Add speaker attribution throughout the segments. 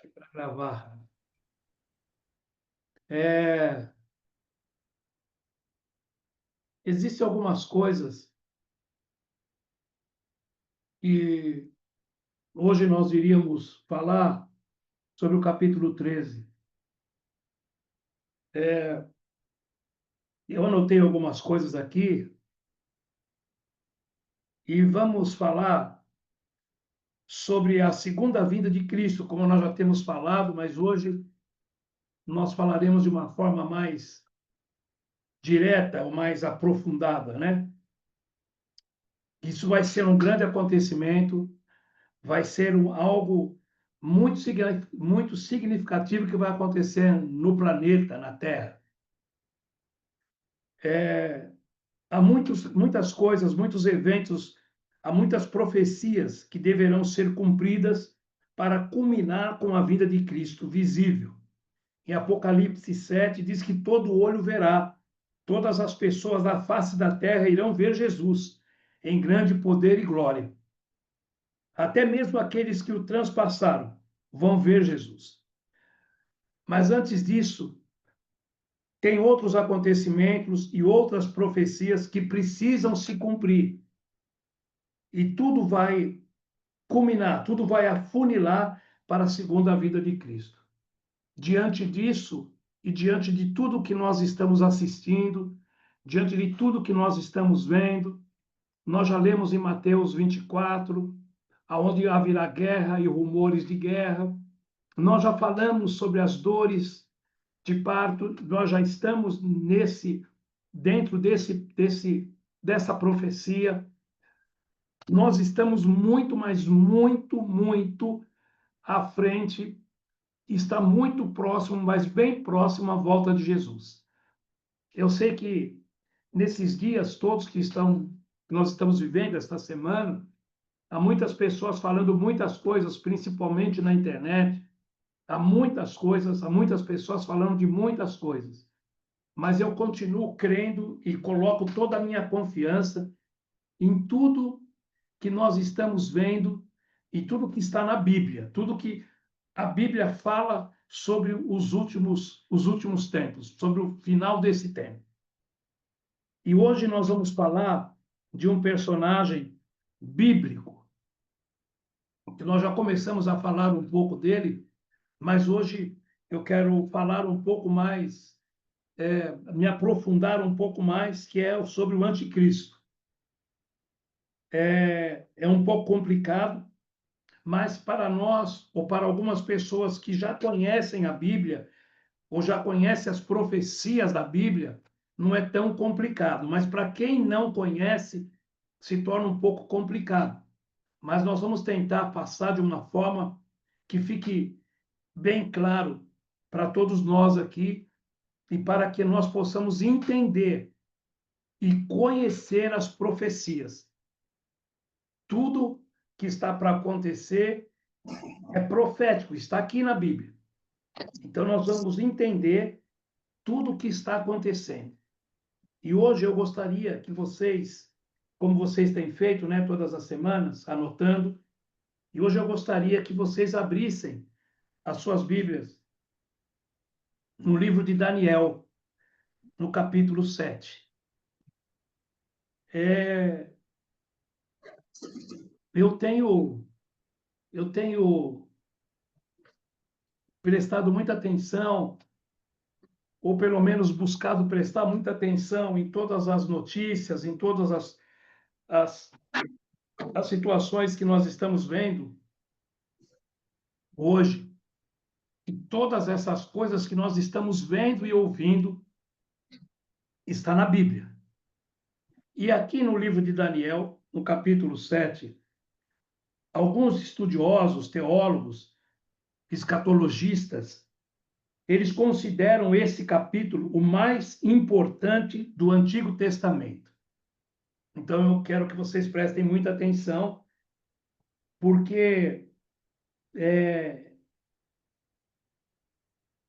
Speaker 1: aqui para gravar. É, Existem algumas coisas que hoje nós iríamos falar sobre o capítulo 13. Eu anotei algumas coisas aqui e vamos falar sobre a segunda vinda de Cristo, como nós já temos falado, mas hoje nós falaremos de uma forma mais direta ou mais aprofundada, né? Isso vai ser um grande acontecimento, vai ser algo muito significativo que vai acontecer no planeta, na Terra. Há muitas coisas, muitos eventos, há muitas profecias que deverão ser cumpridas para culminar com a vinda de Cristo visível. Em Apocalipse 7 diz que todo olho verá, todas as pessoas da face da terra irão ver Jesus em grande poder e glória. Até mesmo aqueles que o transpassaram vão ver Jesus. Mas antes disso, tem outros acontecimentos e outras profecias que precisam se cumprir. E tudo vai culminar, tudo vai afunilar para a segunda vinda de Cristo. Diante disso e diante de tudo que nós estamos assistindo, diante de tudo que nós estamos vendo, nós já lemos em Mateus 24, aonde haverá guerra e rumores de guerra. Nós já falamos sobre as dores de parto, nós já estamos dentro dessa profecia. Nós estamos muito, mas muito à frente, está muito próximo, mas bem próximo à volta de Jesus. Eu sei que nesses dias todos que nós estamos vivendo esta semana, há muitas pessoas falando muitas coisas, principalmente na internet, há muitas coisas, há muitas pessoas falando de muitas coisas. Mas eu continuo crendo e coloco toda a minha confiança em tudo que nós estamos vendo e tudo que está na Bíblia, tudo que a Bíblia fala sobre os últimos tempos, sobre o final desse tempo. E hoje nós vamos falar de um personagem bíblico, que nós já começamos a falar um pouco dele, mas hoje eu quero falar um pouco mais, me aprofundar um pouco mais, que é sobre o anticristo. É um pouco complicado, mas para nós, ou para algumas pessoas que já conhecem a Bíblia, ou já conhecem as profecias da Bíblia, não é tão complicado. Mas para quem não conhece, se torna um pouco complicado. Mas nós vamos tentar passar de uma forma que fique bem claro para todos nós aqui e para que nós possamos entender e conhecer as profecias. Tudo que está para acontecer é profético, está aqui na Bíblia. Então, nós vamos entender tudo o que está acontecendo. E hoje eu gostaria que vocês, como vocês têm feito, né, todas as semanas, anotando, e hoje eu gostaria que vocês abrissem as suas Bíblias no livro de Daniel, no capítulo 7. Eu tenho prestado muita atenção, ou pelo menos buscado prestar muita atenção em todas as notícias, em todas as, as situações que nós estamos vendo hoje. E todas essas coisas que nós estamos vendo e ouvindo está na Bíblia. E aqui no livro de Daniel, no capítulo 7, alguns estudiosos, teólogos, escatologistas, eles consideram esse capítulo o mais importante do Antigo Testamento. Então, eu quero que vocês prestem muita atenção, porque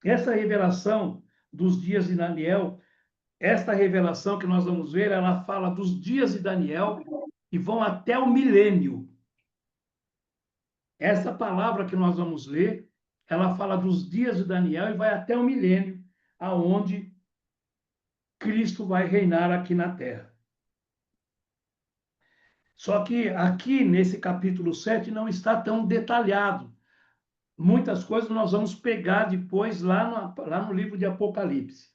Speaker 1: essa revelação dos dias de Daniel, esta revelação que nós vamos ver, ela fala dos dias de Daniel e vão até o milênio. Essa palavra que nós vamos ler, ela fala dos dias de Daniel e vai até o milênio, aonde Cristo vai reinar aqui na terra. Só que aqui, nesse capítulo 7, não está tão detalhado. Muitas coisas nós vamos pegar depois lá no livro de Apocalipse.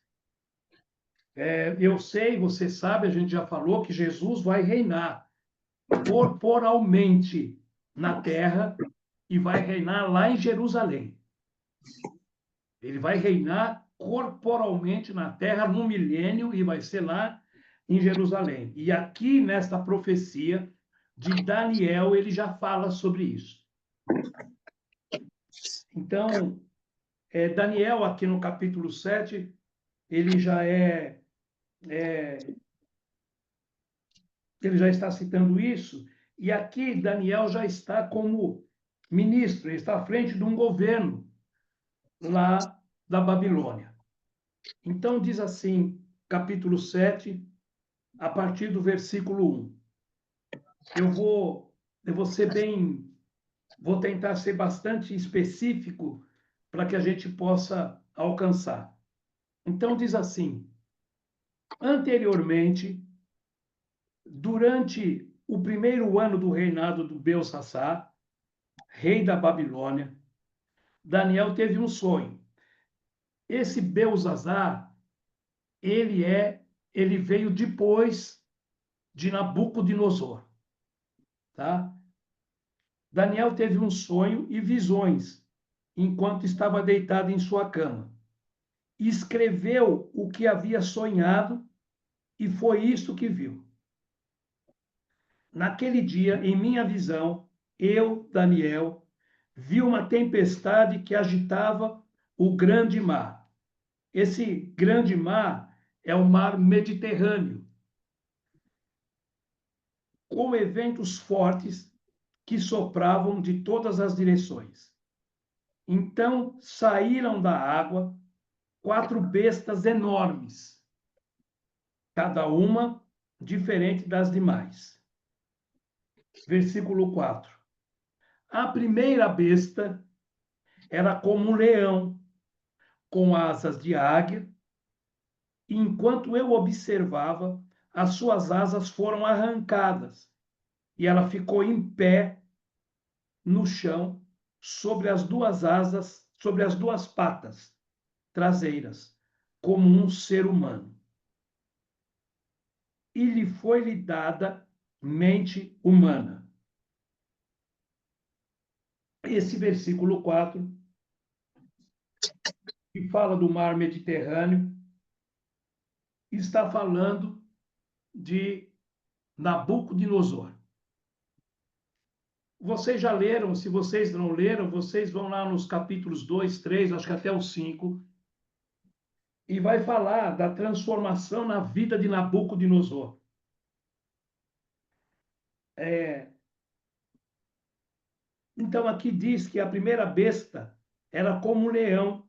Speaker 1: Eu sei, você sabe, a gente já falou que Jesus vai reinar corporalmente na terra e vai reinar lá em Jerusalém. Ele vai reinar corporalmente na terra no milênio e vai ser lá em Jerusalém. E aqui, nesta profecia de Daniel, ele já fala sobre isso. Então, Daniel, aqui no capítulo 7, ele já ele já está citando isso, e aqui Daniel já está como ministro, ele está à frente de um governo lá da Babilônia. Então, diz assim, capítulo 7, a partir do versículo 1. Eu vou ser vou tentar ser bastante específico para que a gente possa alcançar. Então, diz assim: anteriormente, durante o primeiro ano do reinado do Belsassar, rei da Babilônia, Daniel teve um sonho. Esse Belsassar, ele veio depois de Nabucodonosor, tá? Daniel teve um sonho e visões enquanto estava deitado em sua cama. Escreveu o que havia sonhado e foi isto que viu. Naquele dia, em minha visão, eu, Daniel, vi uma tempestade que agitava o grande mar. Esse grande mar é o mar Mediterrâneo, com eventos fortes que sopravam de todas as direções. Então saíram da água 4 bestas enormes, cada uma diferente das demais. Versículo 4. A primeira besta era como um leão, com asas de águia, e enquanto eu observava, as suas asas foram arrancadas, e ela ficou em pé no chão, sobre as duas asas, sobre as duas patas traseiras, como um ser humano. E lhe foi-lhe dada mente humana. Esse versículo 4, que fala do mar Mediterrâneo, está falando de Nabucodonosor. Vocês já leram, se vocês não leram, vocês vão lá nos capítulos 2, 3, acho que até o 5, e vai falar da transformação na vida de Nabucodonosor. Então, aqui diz que a primeira besta era como um leão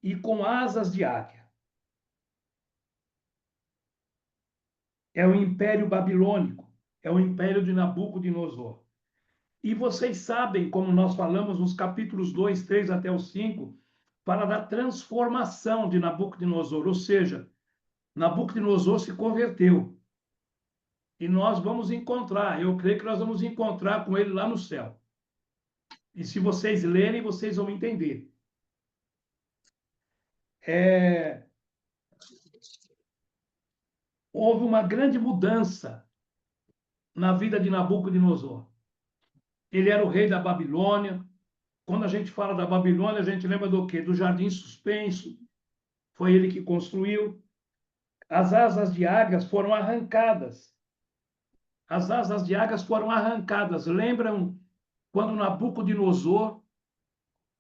Speaker 1: e com asas de águia. É o Império Babilônico, é o Império de Nabucodonosor. E vocês sabem, como nós falamos nos capítulos 2, 3 até o 5, para da transformação de Nabucodonosor, ou seja, Nabucodonosor se converteu. E nós vamos encontrar, eu creio que nós vamos encontrar com ele lá no céu. E se vocês lerem, vocês vão entender. Houve uma grande mudança na vida de Nabucodonosor. Ele era o rei da Babilônia. Quando a gente fala da Babilônia, a gente lembra do quê? Do Jardim Suspenso. Foi ele que construiu. As asas de águias foram arrancadas. As asas de águias foram arrancadas. Lembram quando Nabucodonosor,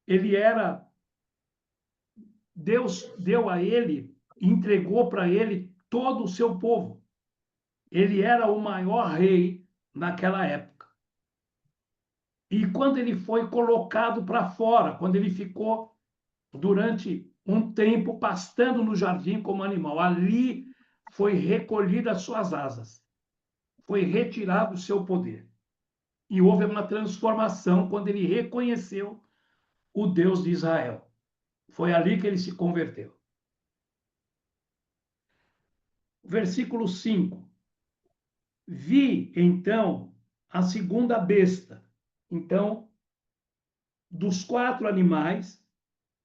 Speaker 1: ele era... Deus deu a ele, entregou para ele todo o seu povo. Ele era o maior rei naquela época. E quando ele foi colocado para fora, quando ele ficou durante um tempo pastando no jardim como animal, ali foi recolhida as suas asas, foi retirado o seu poder. E houve uma transformação quando ele reconheceu o Deus de Israel. Foi ali que ele se converteu. Versículo 5. Vi, então, a segunda besta. Então, dos 4 animais,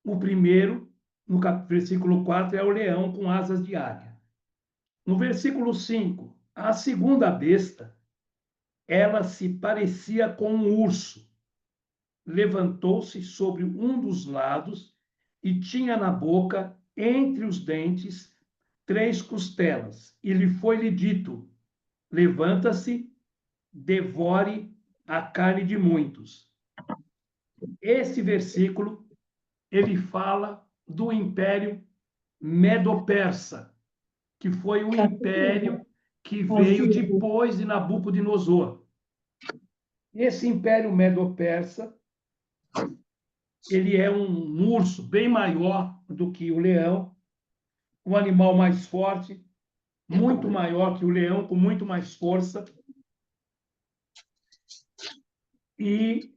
Speaker 1: o primeiro, no versículo 4, é o leão com asas de águia. No versículo 5, a segunda besta, ela se parecia com um urso. Levantou-se sobre um dos lados e tinha na boca, entre os dentes, 3 costelas. E lhe foi-lhe dito: levanta-se, devore a carne de muitos. Esse versículo, ele fala do Império Medo-Persa, que foi o império que veio depois de Nabucodonosor. Esse Império Medo-Persa, ele é um urso bem maior do que o leão, um animal mais forte, muito maior que o leão, com muito mais força. E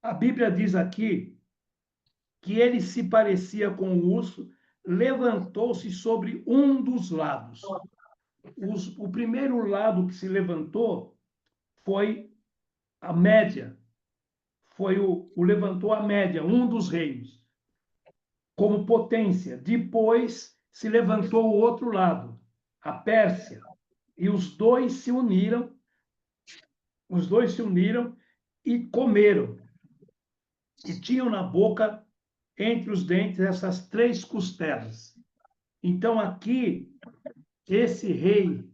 Speaker 1: a Bíblia diz aqui que ele se parecia com o urso, levantou-se sobre um dos lados. O primeiro lado que se levantou foi a média, foi levantou a média, um dos reinos, como potência. Depois se levantou o outro lado, a Pérsia, e os dois se uniram e comeram. E tinham na boca, entre os dentes, essas 3 costelas. Então, aqui, esse rei,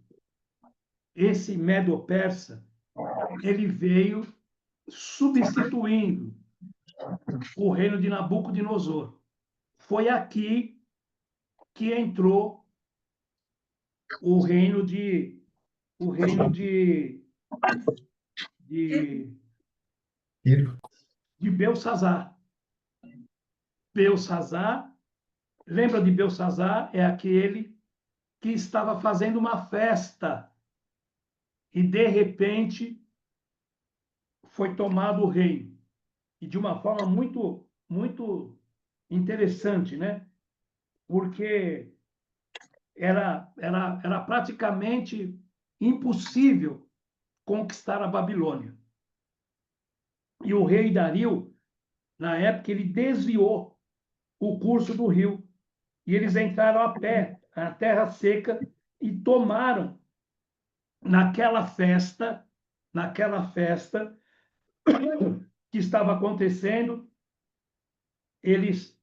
Speaker 1: esse Medo-Persa, ele veio substituindo o reino de Nabucodonosor. Foi aqui que entrou o reino de o reino de, de Belsazar. Belsazar, lembra de Belsazar? É aquele que estava fazendo uma festa e, de repente, foi tomado o reino. E de uma forma muito interessante, né? Porque era praticamente impossível conquistar a Babilônia. E o rei Dario, na época, ele desviou o curso do rio. E eles entraram a pé na terra seca e tomaram naquela festa que estava acontecendo, eles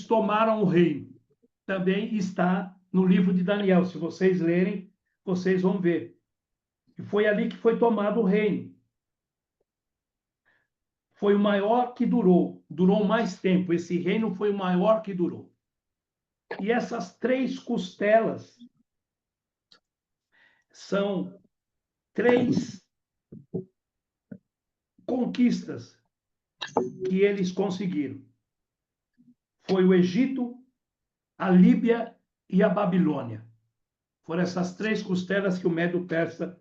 Speaker 1: tomaram o reino. Também está no livro de Daniel. Se vocês lerem, vocês vão ver. E foi ali que foi tomado o reino. Foi o maior que durou mais tempo. Esse reino foi o maior que durou. E essas 3 costelas são 3 conquistas que eles conseguiram. Foi o Egito, a Líbia e a Babilônia. Foram essas 3 costelas que o Medo-Persa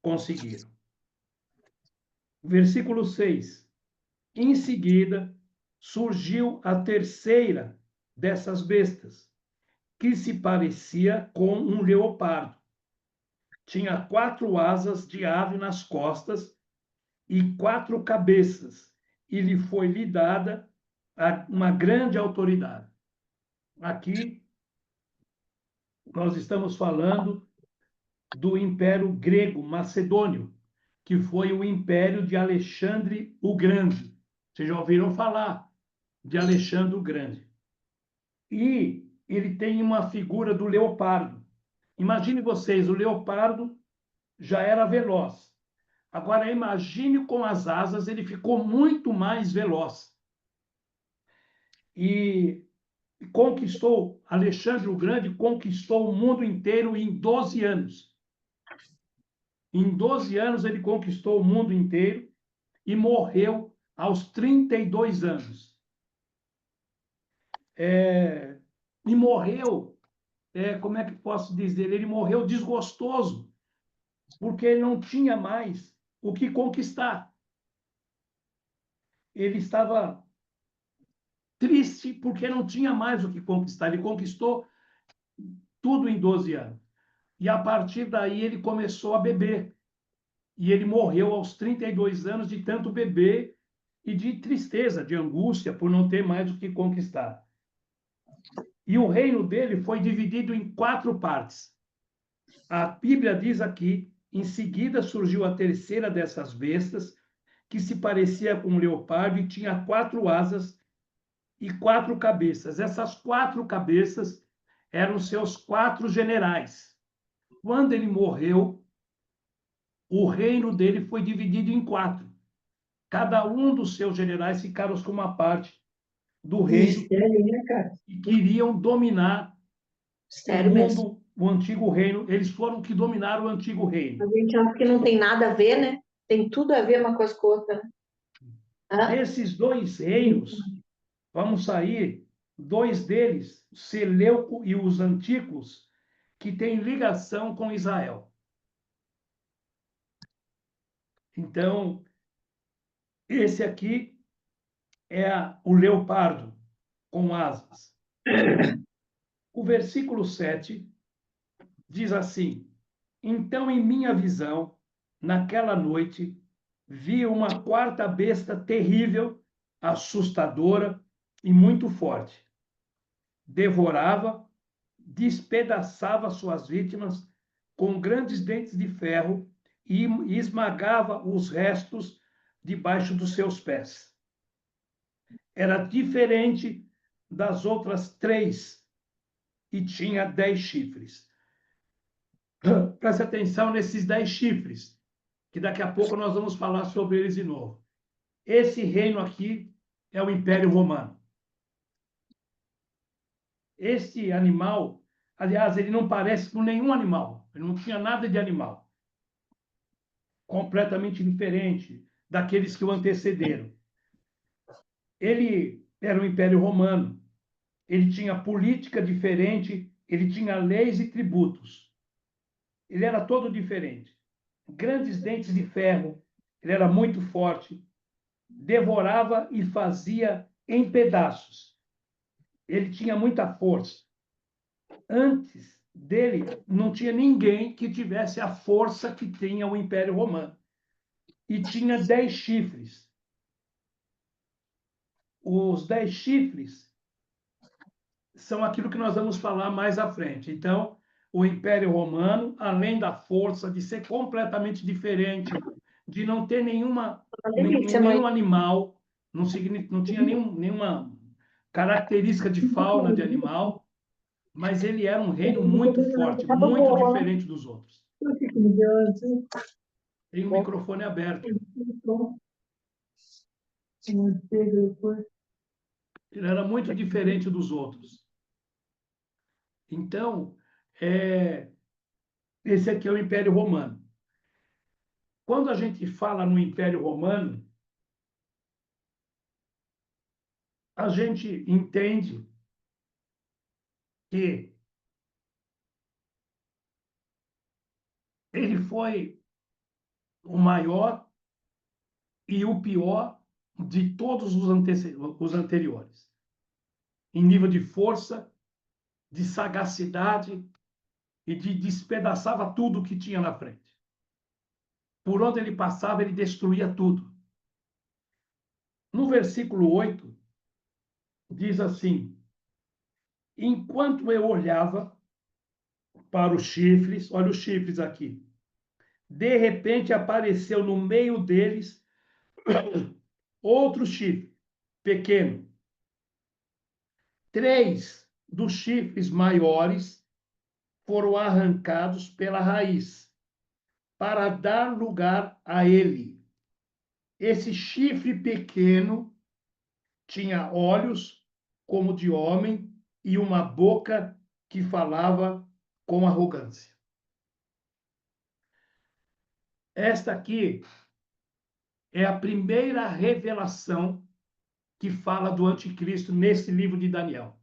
Speaker 1: conseguiram. Versículo 6. Em seguida, surgiu a terceira dessas bestas, que se parecia com um leopardo. Tinha 4 asas de ave nas costas e 4 cabeças, e lhe foi-lhe dada uma grande autoridade. Aqui nós estamos falando do Império Grego Macedônio, que foi o Império de Alexandre o Grande. Vocês já ouviram falar de Alexandre o Grande. E ele tem uma figura do leopardo. Imagine vocês, o leopardo já era veloz. Agora imagine com as asas, ele ficou muito mais veloz. E Alexandre o Grande conquistou o mundo inteiro em 12 anos. Em 12 anos ele conquistou o mundo inteiro e morreu aos 32 anos. E morreu, como é que posso dizer? Ele morreu desgostoso, porque ele não tinha mais o que conquistar. Ele estava triste porque não tinha mais o que conquistar. Ele conquistou tudo em 12 anos. E a partir daí ele começou a beber. E ele morreu aos 32 anos de tanto beber e de tristeza, de angústia por não ter mais o que conquistar. E o reino dele foi dividido em 4 partes. A Bíblia diz aqui, em seguida surgiu a terceira dessas bestas, que se parecia com um leopardo e tinha 4 asas e 4 cabeças. Essas 4 cabeças eram seus 4 generais. Quando ele morreu, o reino dele foi dividido em 4. Cada um dos seus generais ficaram com uma parte do reino
Speaker 2: Mistério, né, cara?
Speaker 1: e queriam dominar o
Speaker 2: Sério mesmo.
Speaker 1: mundo, o antigo reino. Eles foram que dominaram o antigo reino.
Speaker 2: A gente acha que não tem nada a ver, né? Tem tudo a ver uma coisa com a outra, né? Hã?
Speaker 1: Desses 2 reinos, vamos sair 2 deles, Seleuco e os Antíocos, que têm ligação com Israel. Então, esse aqui é o leopardo com asas. O versículo 7 diz assim: Então, em minha visão, naquela noite, vi uma quarta besta terrível, assustadora e muito forte. Devorava, despedaçava suas vítimas com grandes dentes de ferro e esmagava os restos debaixo dos seus pés. Era diferente das outras 3 e tinha 10 chifres. Preste atenção nesses 10 chifres, que daqui a pouco nós vamos falar sobre eles de novo. Esse reino aqui é o Império Romano. Esse animal, aliás, ele não parece com nenhum animal, ele não tinha nada de animal. Completamente diferente daqueles que o antecederam. Ele era o Império Romano, ele tinha política diferente, ele tinha leis e tributos. Ele era todo diferente. Grandes dentes de ferro, ele era muito forte, devorava e fazia em pedaços. Ele tinha muita força. Antes dele, não tinha ninguém que tivesse a força que tinha o Império Romano. E tinha 10 chifres. Os 10 chifres são aquilo que nós vamos falar mais à frente. Então, o Império Romano, além da força de ser completamente diferente, de não ter
Speaker 2: Uma delícia, mãe.
Speaker 1: nenhum animal, não tinha nenhuma característica de fauna de animal, mas ele era um reino muito forte,
Speaker 2: Tava
Speaker 1: muito
Speaker 2: boa, né?
Speaker 1: diferente dos outros. Tem o microfone aberto. Ele era muito diferente dos outros. Então, esse aqui é o Império Romano. Quando a gente fala no Império Romano, a gente entende que ele foi o maior e o pior de todos os anteriores, em nível de força, de sagacidade e de despedaçava tudo que tinha na frente. Por onde ele passava, ele destruía tudo. No versículo 8, diz assim: Enquanto eu olhava para os chifres, olha os chifres aqui, de repente apareceu no meio deles outro chifre, pequeno. 3 dos chifres maiores foram arrancados pela raiz, para dar lugar a ele. Esse chifre pequeno tinha olhos como de homem e uma boca que falava com arrogância. Esta aqui é a primeira revelação que fala do anticristo nesse livro de Daniel.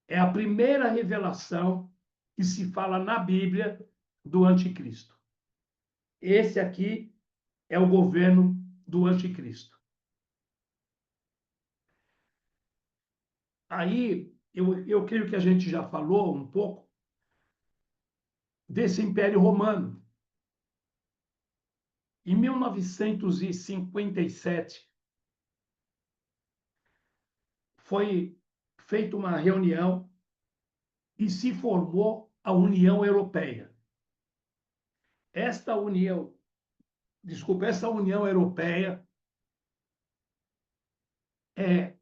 Speaker 1: É a primeira revelação que se fala na Bíblia do anticristo. Esse aqui é o governo do anticristo. Aí, eu creio que a gente já falou um pouco desse Império Romano. Em 1957, foi feita uma reunião e se formou a União Europeia. Essa União Europeia é,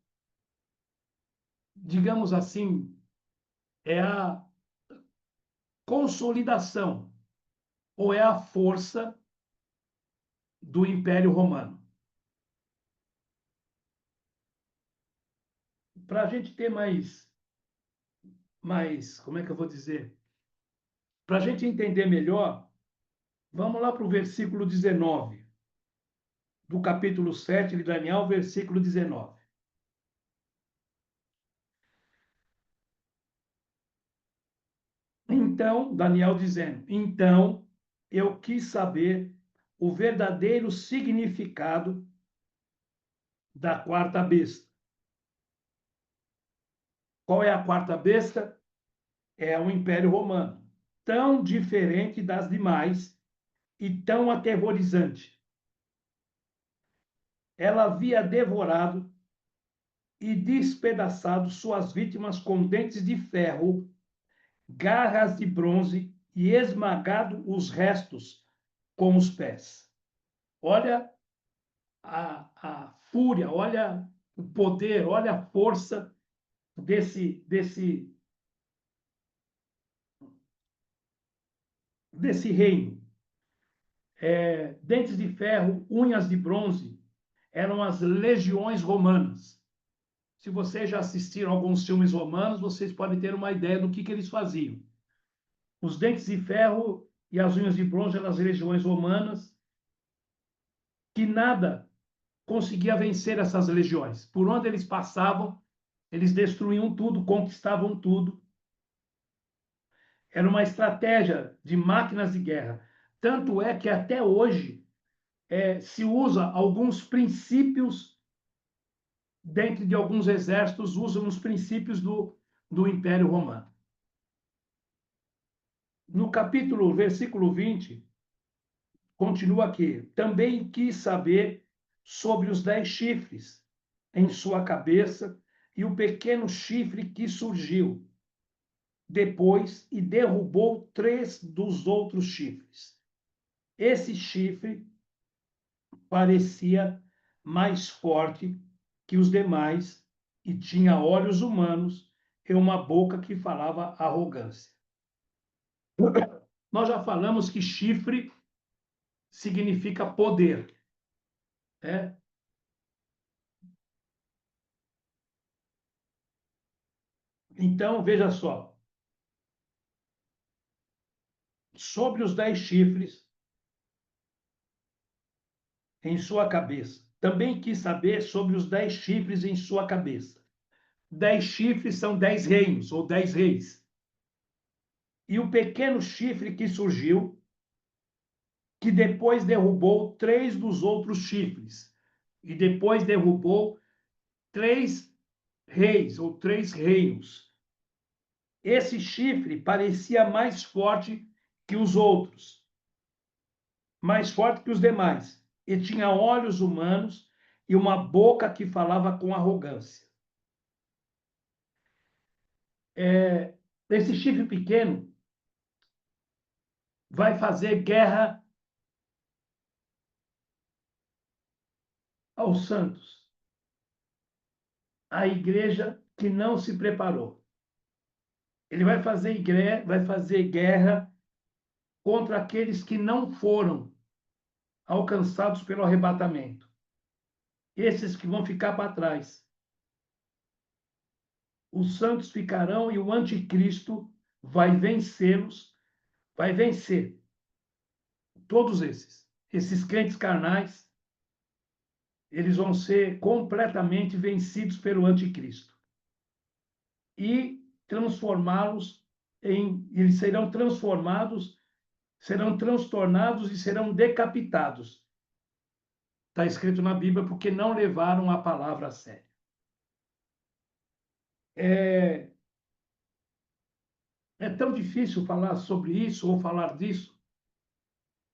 Speaker 1: digamos assim, é a consolidação ou é a força do Império Romano. Para a gente ter como é que eu vou dizer? Para a gente entender melhor, vamos lá para o versículo 19, do capítulo 7 de Daniel, versículo 19. Então, Daniel dizendo, então eu quis saber o verdadeiro significado da quarta besta. Qual é a quarta besta? É o Império Romano, tão diferente das demais e tão aterrorizante. Ela havia devorado e despedaçado suas vítimas com dentes de ferro, garras de bronze e esmagado os restos com os pés. Olha a fúria, olha o poder, olha a força desse reino. Dentes de ferro, unhas de bronze, eram as legiões romanas. Se vocês já assistiram alguns filmes romanos, vocês podem ter uma ideia do que eles faziam. Os dentes de ferro e as unhas de bronze eram as legiões romanas, que nada conseguia vencer essas legiões. Por onde eles passavam, eles destruíam tudo, conquistavam tudo. Era uma estratégia de máquinas de guerra. Tanto é que até hoje se usa alguns princípios dentro de alguns exércitos, usam os princípios do Império Romano. No capítulo, versículo 20, continua aqui. Também quis saber sobre os 10 chifres em sua cabeça e o pequeno chifre que surgiu depois e derrubou 3 dos outros chifres. Esse chifre parecia mais forte que os demais e tinha olhos humanos e uma boca que falava arrogância. Nós já falamos que chifre significa poder, né? Então, veja só, sobre os 10 chifres em sua cabeça. Também quis saber sobre os 10 chifres em sua cabeça. 10 chifres são 10 reinos, ou 10 reis. E o pequeno chifre que surgiu, que depois derrubou 3 dos outros chifres. E depois derrubou 3 reis, ou 3 reinos. Esse chifre parecia mais forte que os outros, mais forte que os demais, e tinha olhos humanos e uma boca que falava com arrogância. Esse chifre pequeno vai fazer guerra aos santos, à igreja que não se preparou. Ele vai fazer guerra contra aqueles que não foram alcançados pelo arrebatamento. Esses que vão ficar para trás. Os santos ficarão e o anticristo vai vencê-los, vai vencer todos esses crentes carnais, eles vão ser completamente vencidos pelo anticristo e transformá-los eles serão transformados, serão transtornados e serão decapitados. Está escrito na Bíblia porque não levaram a palavra a sério. É tão difícil falar sobre isso ou falar disso,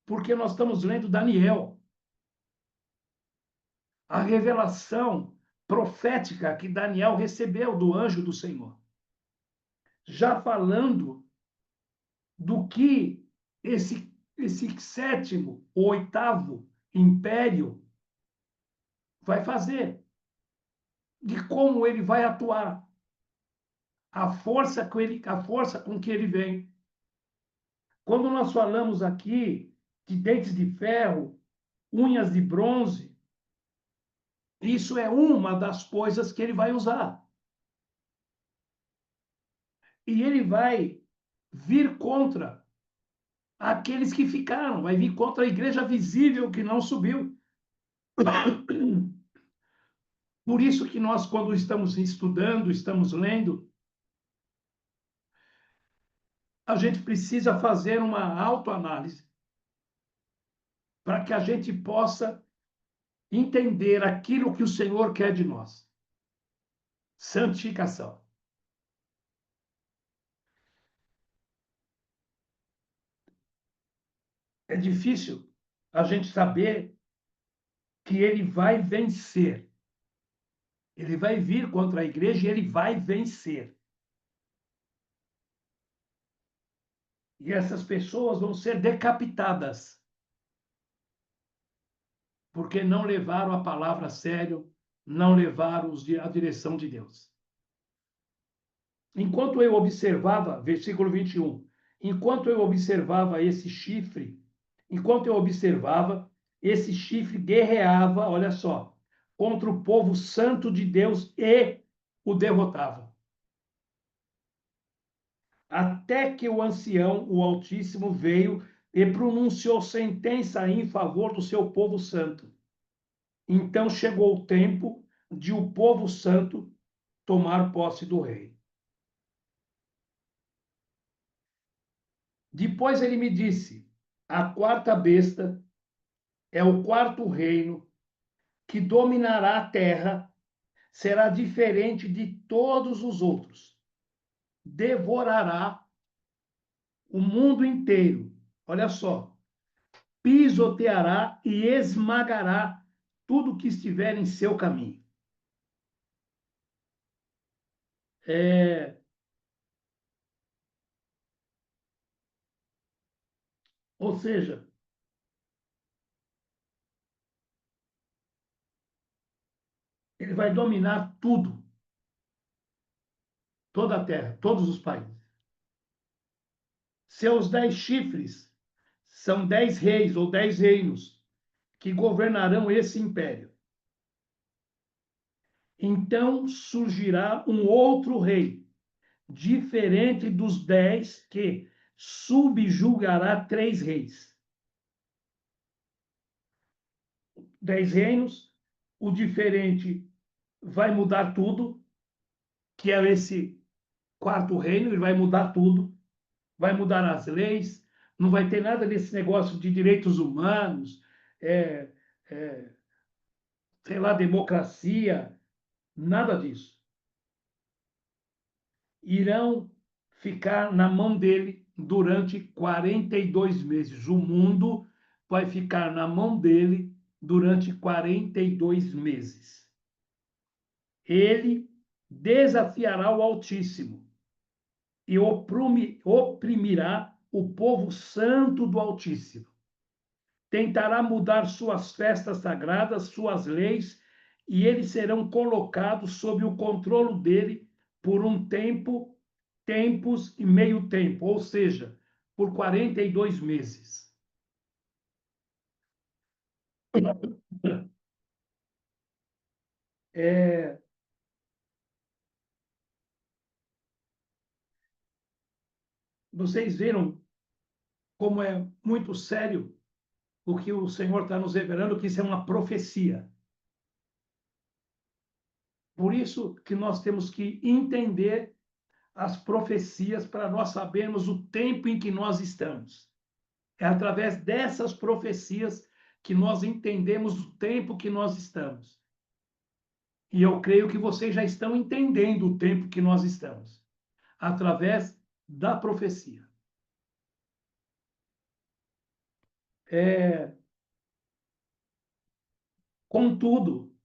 Speaker 1: porque nós estamos lendo Daniel, a revelação profética que Daniel recebeu do anjo do Senhor, já falando do que esse sétimo, ou oitavo império vai fazer, de como ele vai atuar, a força com que ele vem. Quando nós falamos aqui de dentes de ferro, unhas de bronze, isso é uma das coisas que ele vai usar. E ele vai vir contra aqueles que ficaram, vai vir contra a igreja visível que não subiu. Por isso que nós, quando estamos estudando, estamos lendo, a gente precisa fazer uma autoanálise para que a gente possa entender aquilo que o Senhor quer de nós. Santificação. É difícil a gente saber que ele vai vencer. Ele vai vir contra a igreja e ele vai vencer. E essas pessoas vão ser decapitadas, porque não levaram a palavra a sério, não levaram a direção de Deus. Enquanto eu observava, versículo 21, enquanto eu observava esse chifre, esse chifre guerreava, olha só, contra o povo santo de Deus e o derrotava. Até que o ancião, o Altíssimo, veio e pronunciou sentença em favor do seu povo santo. Então chegou o tempo de o povo santo tomar posse do rei. Depois ele me disse: a quarta besta é o quarto reino que dominará a terra, será diferente de todos os outros. Devorará o mundo inteiro. Olha só, pisoteará e esmagará tudo que estiver em seu caminho. Ou seja, ele vai dominar tudo, toda a terra, todos os países. Seus 10 chifres são 10 reis ou 10 reinos que governarão esse império. Então surgirá um outro rei, diferente dos 10, que subjugará 3 reis. 10 reinos, o diferente vai mudar tudo, que é esse quarto reino, ele vai mudar tudo, vai mudar as leis, não vai ter nada desse negócio de direitos humanos, é, é, sei lá, democracia, nada disso. Irão ficar na mão dele durante 42 meses. O mundo vai ficar na mão dele durante 42 meses. Ele desafiará o Altíssimo e oprimirá o povo santo do Altíssimo. Tentará mudar suas festas sagradas, suas leis, e eles serão colocados sob o controle dele por um tempo, tempos e meio tempo, ou seja, por 42 meses. É, vocês viram como é muito sério o que o Senhor está nos revelando, que isso é uma profecia. Por isso que nós temos que entender as profecias para nós sabermos o tempo em que nós estamos. É através dessas profecias que nós entendemos o tempo que nós estamos. E eu creio que vocês já estão entendendo o tempo que nós estamos, através da profecia. Contudo,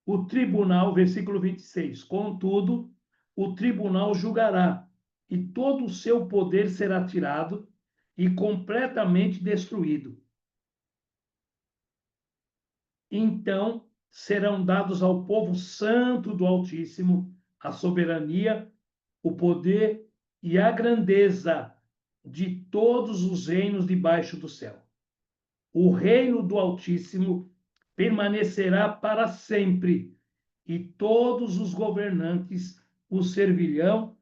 Speaker 1: o tribunal, versículo 26, contudo, o tribunal julgará, e todo o seu poder será tirado e completamente destruído. Então serão dados ao povo santo do Altíssimo a soberania, o poder e a grandeza de todos os reinos debaixo do céu. O reino do Altíssimo permanecerá para sempre, e todos os governantes o servirão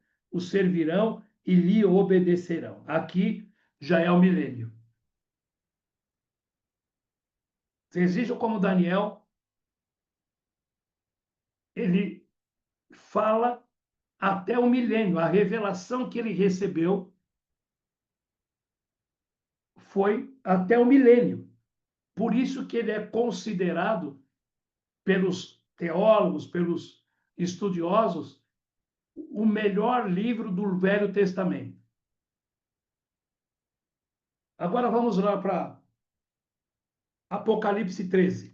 Speaker 1: e lhe obedecerão. Aqui já é o milênio. Vocês vejam como Daniel, ele fala até o milênio. A revelação que ele recebeu foi até o milênio. Por isso que ele é considerado pelos teólogos, pelos estudiosos, o melhor livro do Velho Testamento. Agora vamos lá para Apocalipse 13.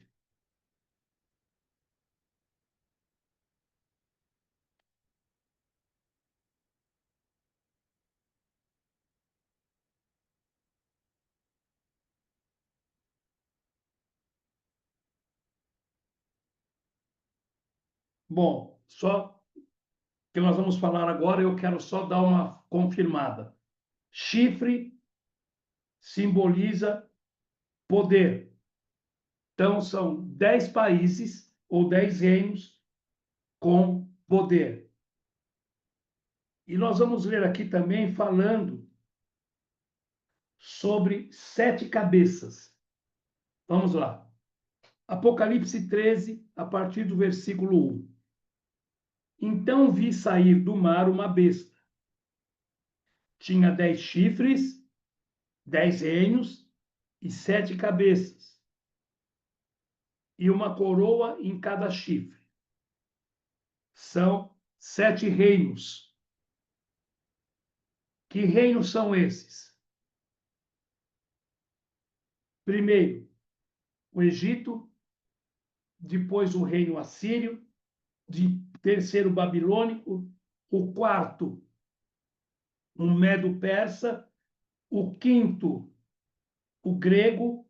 Speaker 1: Bom, só que nós vamos falar agora, eu quero só dar uma confirmada. Chifre simboliza poder. Então, são 10 países ou 10 reinos com poder. E nós vamos ler aqui também falando sobre 7 cabeças. Vamos lá. Apocalipse 13, a partir do versículo 1. Então vi sair do mar uma besta. Tinha 10 chifres, 10 reinos e 7 cabeças, e uma coroa em cada chifre. São 7 reinos. Que reinos são esses? Primeiro, o Egito, depois o reino assírio, de terceiro babilônico, o quarto, o medo-persa, o quinto, o grego,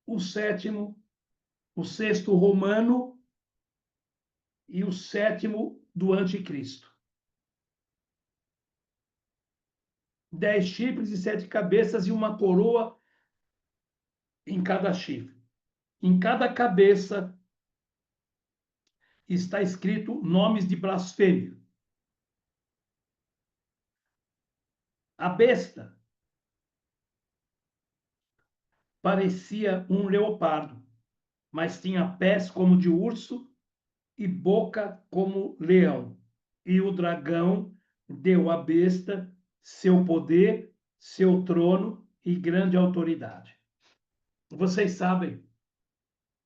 Speaker 1: o sétimo, o sexto romano e o sétimo do anticristo. 10 chifres e 7 cabeças e uma coroa em cada chifre. Em cada cabeça está escrito nomes de blasfêmia. A besta parecia um leopardo, mas tinha pés como de urso e boca como leão. E o dragão deu à besta seu poder, seu trono e grande autoridade. Vocês sabem,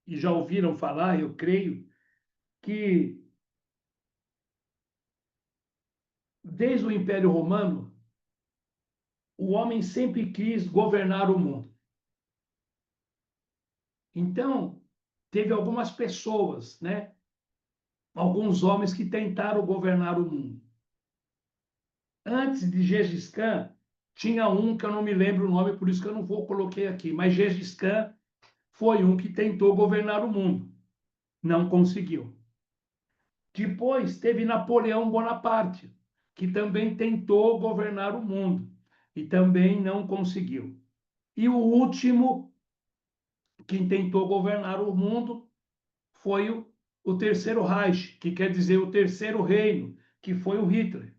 Speaker 1: e já ouviram falar, eu creio, que desde o Império Romano, o homem sempre quis governar o mundo. Então, teve algumas pessoas, né? Alguns homens que tentaram governar o mundo. Antes de Gengis Khan, tinha um que eu não me lembro o nome, por isso que eu não vou coloquei aqui, mas Gengis Khan foi um que tentou governar o mundo. Não conseguiu. Depois teve Napoleão Bonaparte, que também tentou governar o mundo e também não conseguiu. E o último que tentou governar o mundo foi o Terceiro Reich, que quer dizer o Terceiro Reino, que foi o Hitler,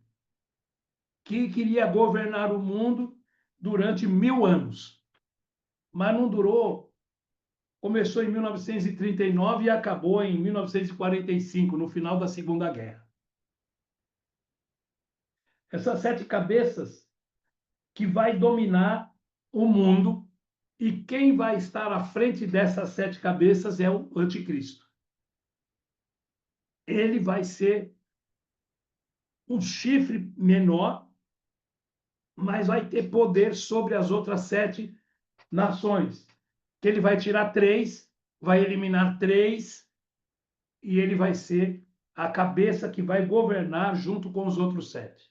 Speaker 1: que queria governar o mundo durante 1000 anos. Mas não durou. Começou em 1939 e acabou em 1945, no final da Segunda Guerra. Essas 7 cabeças que vai dominar o mundo E quem vai estar à frente dessas 7 cabeças é o anticristo. Ele vai ser um chifre menor, mas vai ter poder sobre as outras 7 nações. Que ele vai tirar 3, vai eliminar 3, e ele vai ser a cabeça que vai governar junto com os outros 7.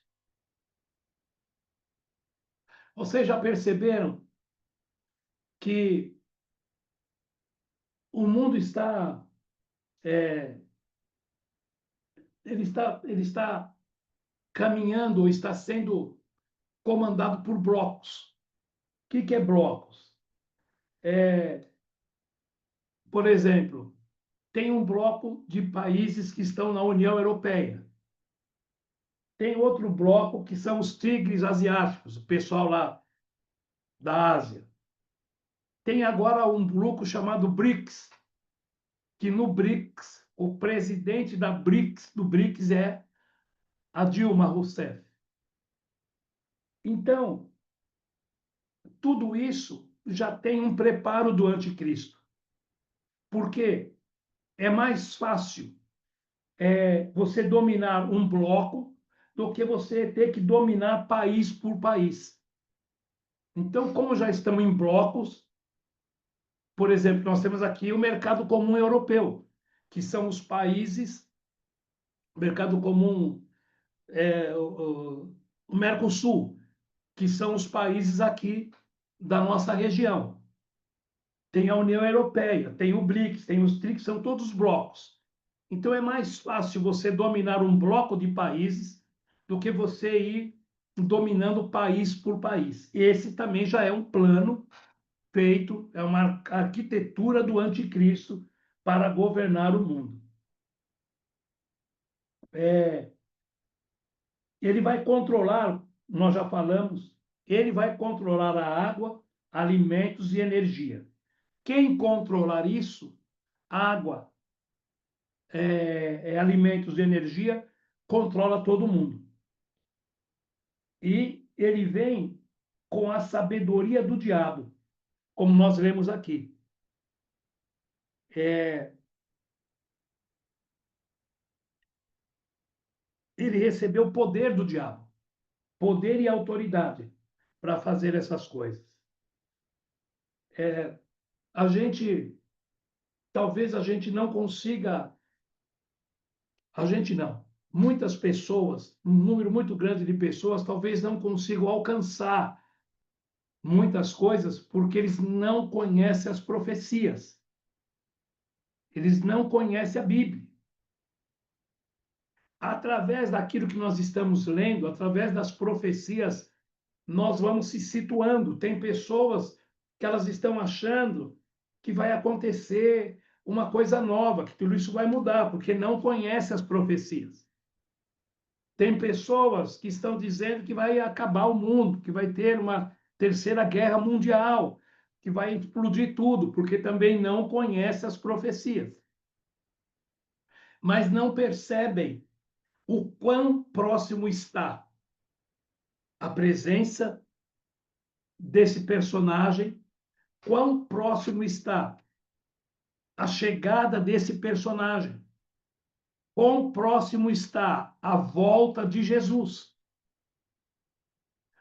Speaker 1: Vocês já perceberam que o mundo está, ele está caminhando ou está sendo comandado por blocos. O que é blocos? Por exemplo, tem um bloco de países que estão na União Europeia. Tem outro bloco que são os tigres asiáticos, o pessoal lá da Ásia. Tem agora um grupo chamado BRICS, que no BRICS, o presidente do BRICS é a Dilma Rousseff. Então, tudo isso já tem um preparo do anticristo. Porque é mais fácil você dominar um bloco do que você ter que dominar país por país. Então, como já estamos em blocos, por exemplo, nós temos aqui o mercado comum europeu, que são os países, o mercado comum, o Mercosul, que são os países aqui da nossa região. Tem a União Europeia, tem o BRICS, tem os TRICS, são todos blocos. Então é mais fácil você dominar um bloco de países do que você ir dominando país por país. Esse também já é um plano feito, é uma arquitetura do anticristo para governar o mundo. Ele vai controlar, nós já falamos, ele vai controlar a água, alimentos e energia. Quem controlar isso, água, alimentos e energia, controla todo mundo. E ele vem com a sabedoria do diabo, como nós lemos aqui. Ele recebeu o poder do diabo, poder e autoridade para fazer essas coisas. Talvez a gente não consiga, a gente não, muitas pessoas, um número muito grande de pessoas, talvez não consigam alcançar muitas coisas porque eles não conhecem as profecias. Eles não conhecem a Bíblia. Através daquilo que nós estamos lendo, através das profecias, nós vamos se situando. Tem pessoas que elas estão achando que vai acontecer uma coisa nova, que tudo isso vai mudar, porque não conhece as profecias. Tem pessoas que estão dizendo que vai acabar o mundo, que vai ter uma terceira guerra mundial, que vai explodir tudo, porque também não conhece as profecias. Mas não percebem o quão próximo está a presença desse personagem, quão próximo está a chegada desse personagem, quão próximo está a volta de Jesus.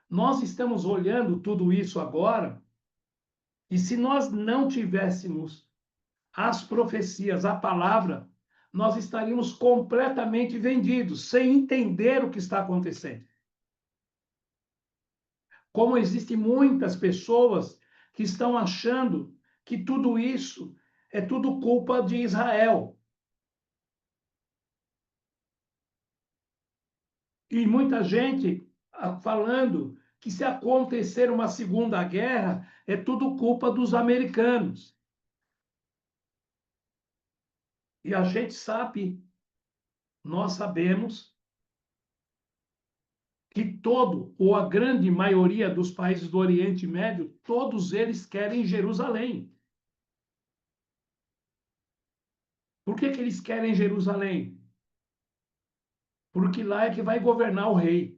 Speaker 1: Nós estamos olhando tudo isso agora, e se nós não tivéssemos as profecias, a palavra, nós estaríamos completamente vendidos, sem entender o que está acontecendo. Como existem muitas pessoas que estão achando que tudo isso é tudo culpa de Israel. E muita gente falando que se acontecer uma segunda guerra, é tudo culpa dos americanos. E a gente sabe, nós sabemos, que todo, ou a grande maioria dos países do Oriente Médio, todos eles querem Jerusalém. Por que eles querem Jerusalém? Porque lá é que vai governar o rei.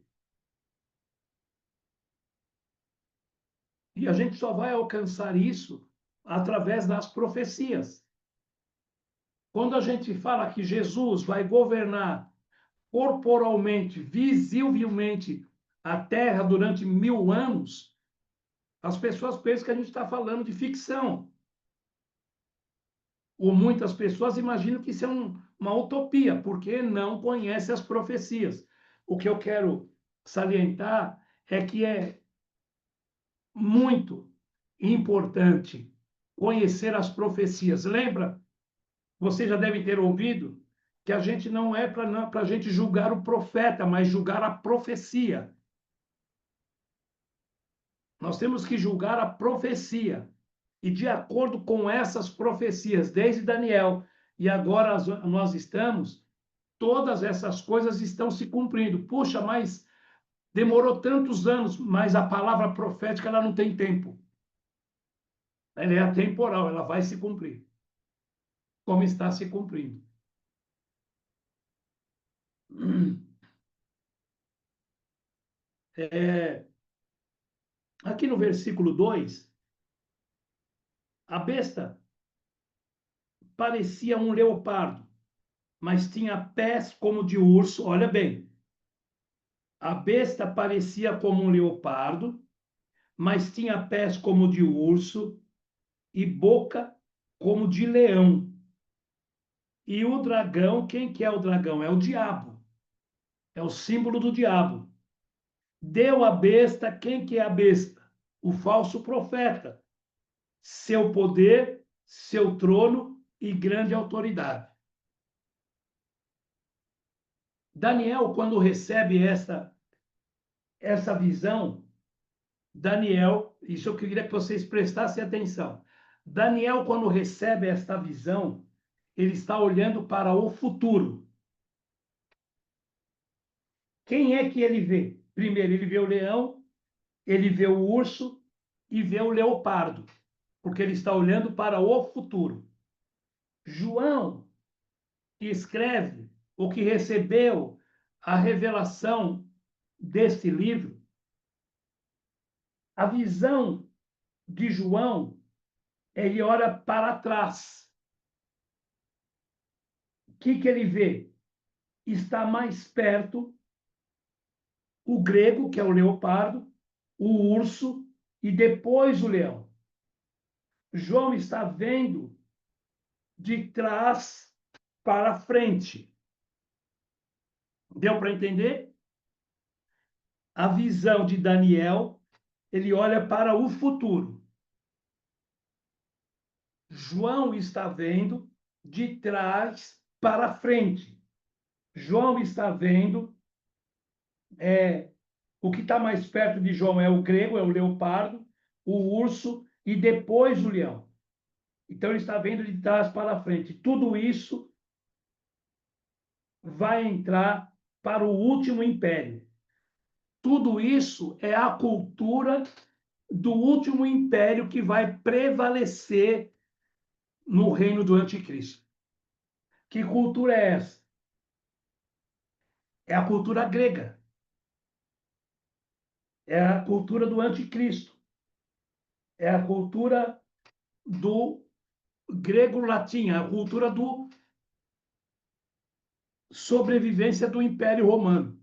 Speaker 1: a gente só vai alcançar isso através das profecias. Quando a gente fala que Jesus vai governar corporalmente, visivelmente, a Terra durante 1000 anos, as pessoas pensam que a gente está falando de ficção. Ou muitas pessoas imaginam que isso é uma utopia, porque não conhecem as profecias. O que eu quero salientar é que é muito importante conhecer as profecias. Lembra? Vocês já devem ter ouvido que a gente não é para a gente julgar o profeta, mas julgar a profecia. Nós temos que julgar a profecia. E de acordo com essas profecias, desde Daniel, e agora nós estamos, todas essas coisas estão se cumprindo. Puxa, mas demorou tantos anos, mas a palavra profética ela não tem tempo. Ela é atemporal, ela vai se cumprir, como está se cumprindo. Aqui no versículo 2, a besta parecia um leopardo, mas tinha pés como de urso. Olha bem, a besta parecia como um leopardo, mas tinha pés como de urso e boca como de leão. E o dragão, quem que é o dragão? É o diabo. É o símbolo do diabo. Deu a besta, quem que é a besta? O falso profeta. Seu poder, seu trono e grande autoridade. Daniel, quando recebe essa visão, Daniel, isso eu queria que vocês prestassem atenção. Daniel, quando recebe esta visão, ele está olhando para o futuro. Quem é que ele vê? Primeiro, ele vê o leão, ele vê o urso e vê o leopardo, porque ele está olhando para o futuro. João, que escreve, o que recebeu a revelação deste livro, a visão de João, ele olha para trás. O que ele vê? Está mais perto o grego, que é o leopardo, o urso e depois o leão. João está vendo de trás para frente. Deu para entender? A visão de Daniel, ele olha para o futuro. João está vendo de trás para frente. João está vendo o que está mais perto de João é o grego, é o leopardo, o urso e depois o leão. Então ele está vendo de trás para frente. Tudo isso vai entrar para o último império. Tudo isso é a cultura do último império que vai prevalecer no reino do anticristo. Que cultura é essa? É a cultura grega. É a cultura do anticristo. É a cultura do grego-latim, a cultura do sobrevivência do Império Romano.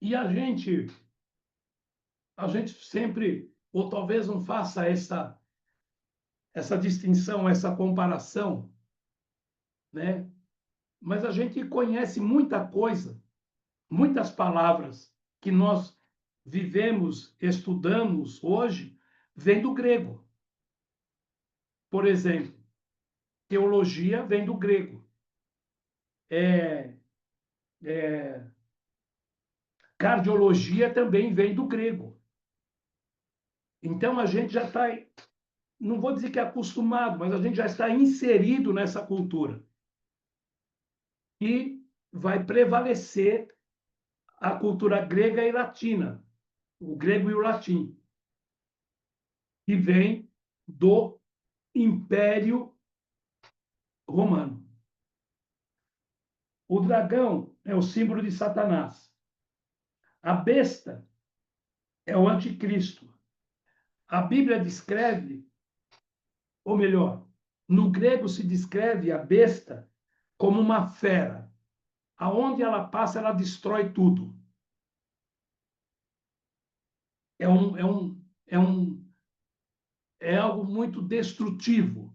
Speaker 1: E a gente sempre, ou talvez não faça essa distinção, essa comparação, né? Mas a gente conhece muita coisa, muitas palavras que nós vivemos, estudamos hoje, vem do grego. Por exemplo, teologia vem do grego. Cardiologia também vem do grego. Então a gente já está, não vou dizer que é acostumado, mas a gente já está inserido nessa cultura. E vai prevalecer a cultura grega e latina, o grego e o latim, que vem do Império Romano. O dragão é o símbolo de Satanás. A besta é o anticristo. A Bíblia descreve, ou melhor, no grego se descreve a besta como uma fera. Aonde ela passa, ela destrói tudo. É algo muito destrutivo.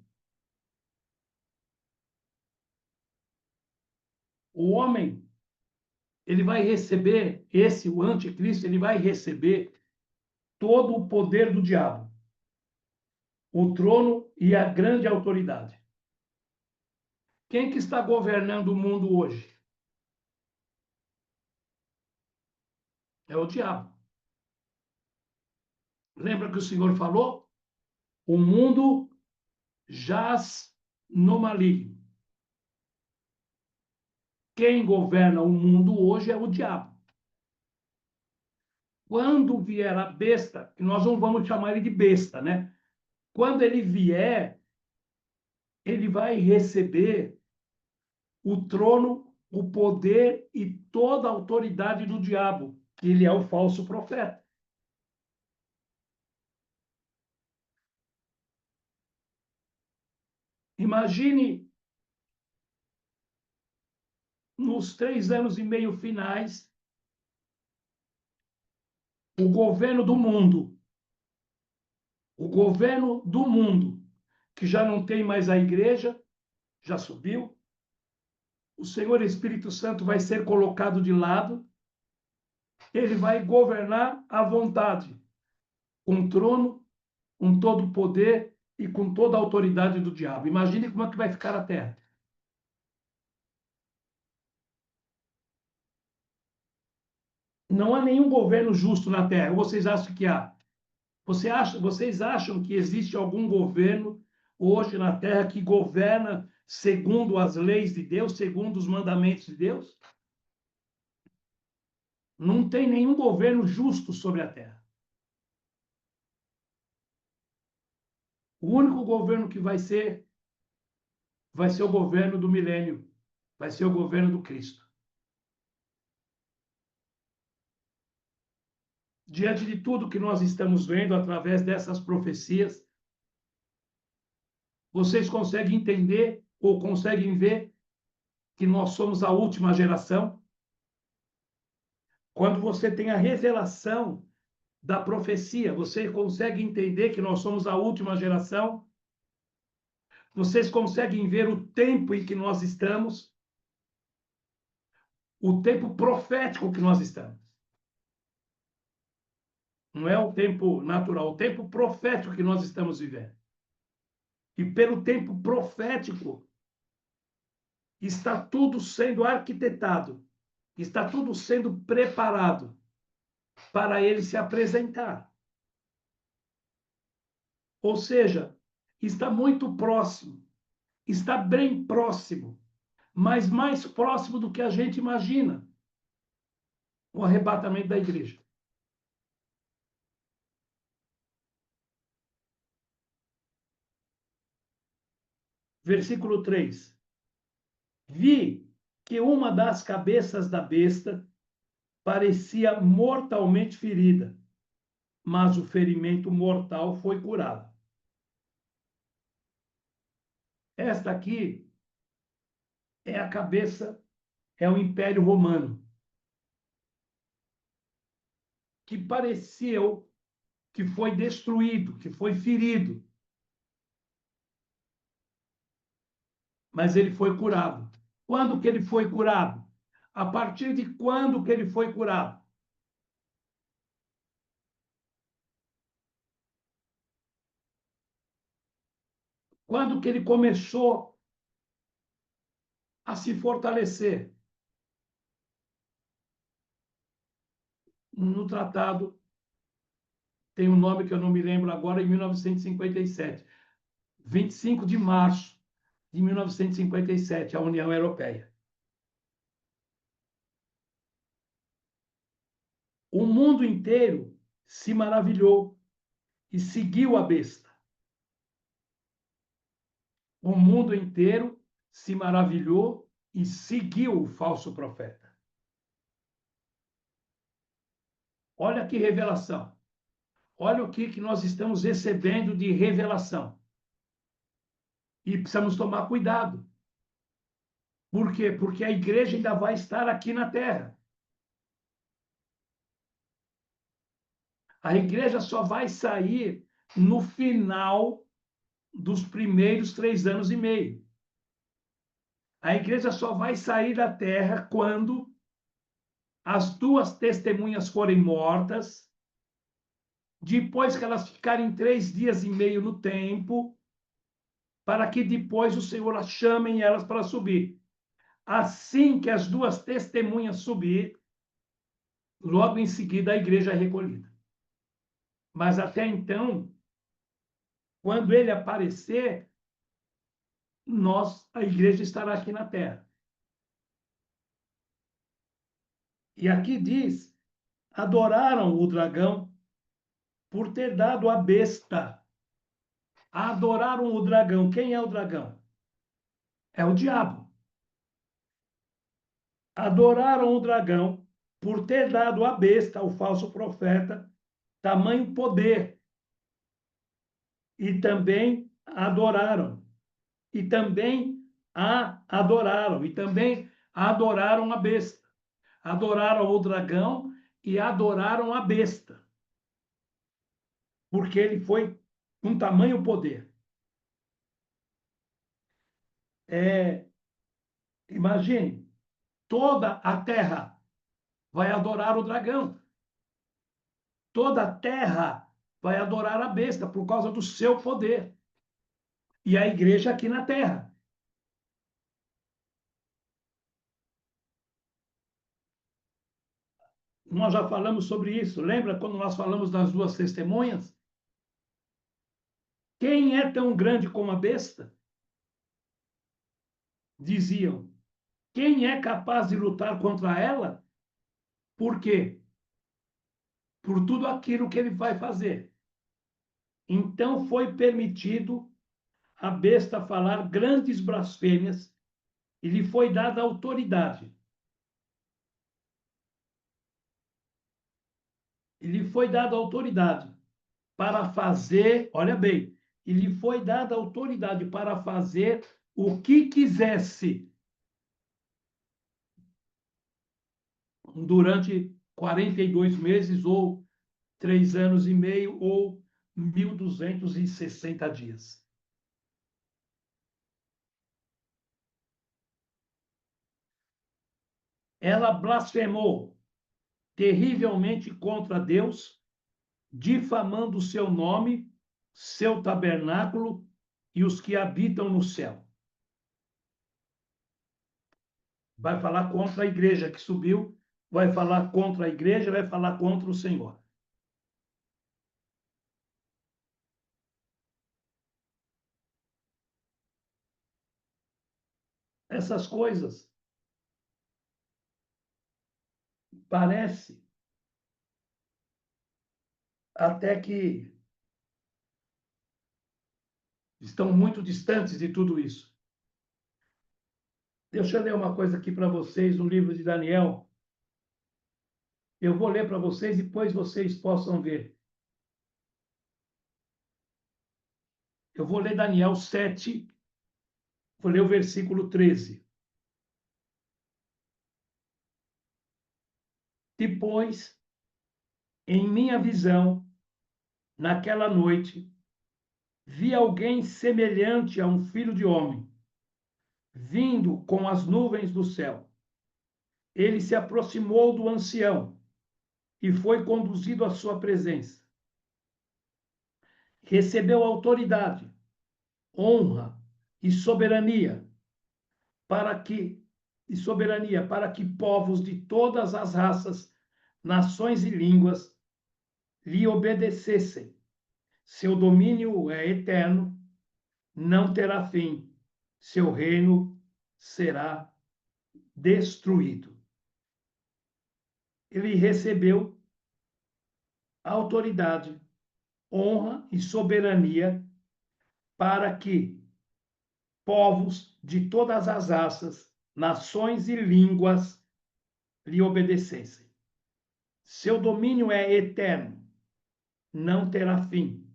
Speaker 1: O homem, ele vai receber, o anticristo, ele vai receber todo o poder do diabo, o trono e a grande autoridade. Quem que está governando o mundo hoje? É o diabo. Lembra que o Senhor falou? O mundo jaz no maligno. Quem governa o mundo hoje é o diabo. Quando vier a besta, nós não vamos chamar ele de besta, né? Quando ele vier, ele vai receber o trono, o poder e toda a autoridade do diabo, que ele é o falso profeta. Imagine nos 3 anos e meio finais, o governo do mundo, que já não tem mais a igreja, já subiu, o Senhor Espírito Santo vai ser colocado de lado, ele vai governar à vontade, com trono, com todo o poder e com toda a autoridade do diabo. Imagine como é que vai ficar a terra. Não há nenhum governo justo na terra. Ou vocês acham que há? Vocês acham que existe algum governo hoje na terra que governa segundo as leis de Deus, segundo os mandamentos de Deus? Não tem nenhum governo justo sobre a terra. O único governo que vai ser o governo do milênio, vai ser o governo do Cristo. Diante de tudo que nós estamos vendo através dessas profecias, vocês conseguem entender ou conseguem ver que nós somos a última geração? Quando você tem a revelação da profecia, você consegue entender que nós somos a última geração? Vocês conseguem ver o tempo em que nós estamos? O tempo profético que nós estamos. Não é o tempo natural, o tempo profético que nós estamos vivendo. E pelo tempo profético, está tudo sendo arquitetado, está tudo sendo preparado para ele se apresentar. Ou seja, está muito próximo, está bem próximo, mas mais próximo do que a gente imagina o arrebatamento da igreja. Versículo 3. Vi que uma das cabeças da besta parecia mortalmente ferida, mas o ferimento mortal foi curado. Esta aqui é a cabeça, é o Império Romano, que pareceu que foi destruído, que foi ferido, mas ele foi curado. Quando que ele foi curado? A partir de quando que ele foi curado? Quando que ele começou a se fortalecer? No tratado, tem um nome que eu não me lembro agora, em 1957. 25 de março de 1957, a União Europeia. O mundo inteiro se maravilhou e seguiu a besta. O mundo inteiro se maravilhou e seguiu o falso profeta. Olha que revelação. Olha o que nós estamos recebendo de revelação. E precisamos tomar cuidado. Por quê? Porque a igreja ainda vai estar aqui na terra. A igreja só vai sair no final dos primeiros 3 anos e meio. A igreja só vai sair da terra quando as 2 testemunhas forem mortas, depois que elas ficarem 3 dias e meio no tempo, para que depois o Senhor as chame elas para subir. Assim que as 2 testemunhas subir, logo em seguida a igreja é recolhida. Mas até então, quando ele aparecer, a igreja estará aqui na terra. E aqui diz: adoraram o dragão por ter dado a besta. Adoraram o dragão. Quem é o dragão? É o diabo. Adoraram o dragão por ter dado à besta, ao falso profeta, tamanho poder. E também adoraram. E também a adoraram. E também adoraram a besta. Adoraram o dragão e adoraram a besta. Porque ele foi com tamanho poder. Imagine, toda a terra vai adorar o dragão. Toda a terra vai adorar a besta por causa do seu poder. E a igreja aqui na terra. Nós já falamos sobre isso. Lembra quando nós falamos das 2 testemunhas? Quem é tão grande como a besta? Diziam. Quem é capaz de lutar contra ela? Por quê? Por tudo aquilo que ele vai fazer. Então foi permitido a besta falar grandes blasfêmias e lhe foi dada autoridade. E lhe foi dada autoridade para fazer, olha bem, e lhe foi dada autoridade para fazer o que quisesse durante 42 meses, ou 3 anos e meio, ou 1.260 dias. Ela blasfemou terrivelmente contra Deus, difamando o seu nome, seu tabernáculo e os que habitam no céu. Vai falar contra a igreja que subiu, vai falar contra a igreja, vai falar contra o Senhor. Essas coisas parece até que estão muito distantes de tudo isso. Deixa eu ler uma coisa aqui para vocês no livro de Daniel. Eu vou ler para vocês e depois vocês possam ver. Eu vou ler Daniel 7, vou ler o versículo 13. Depois, em minha visão, naquela noite, vi alguém semelhante a um filho de homem, vindo com as nuvens do céu. Ele se aproximou do ancião e foi conduzido à sua presença. Recebeu autoridade, honra e soberania para que povos de todas as raças, nações e línguas lhe obedecessem. Seu domínio é eterno, não terá fim. Seu reino será destruído. Ele recebeu autoridade, honra e soberania para que povos de todas as raças, nações e línguas lhe obedecessem. Seu domínio é eterno, não terá fim.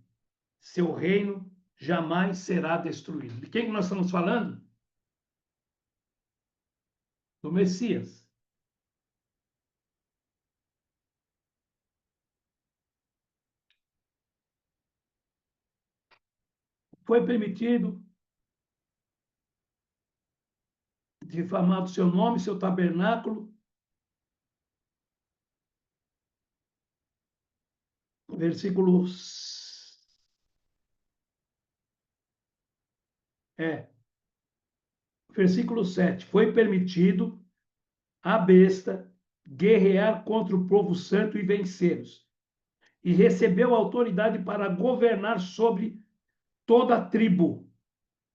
Speaker 1: Seu reino jamais será destruído. De quem nós estamos falando? Do Messias. Foi permitido difamar o seu nome, seu tabernáculo. Versículo versículo 7. Foi permitido à besta guerrear contra o povo santo e vencê-los. E recebeu autoridade para governar sobre toda tribo,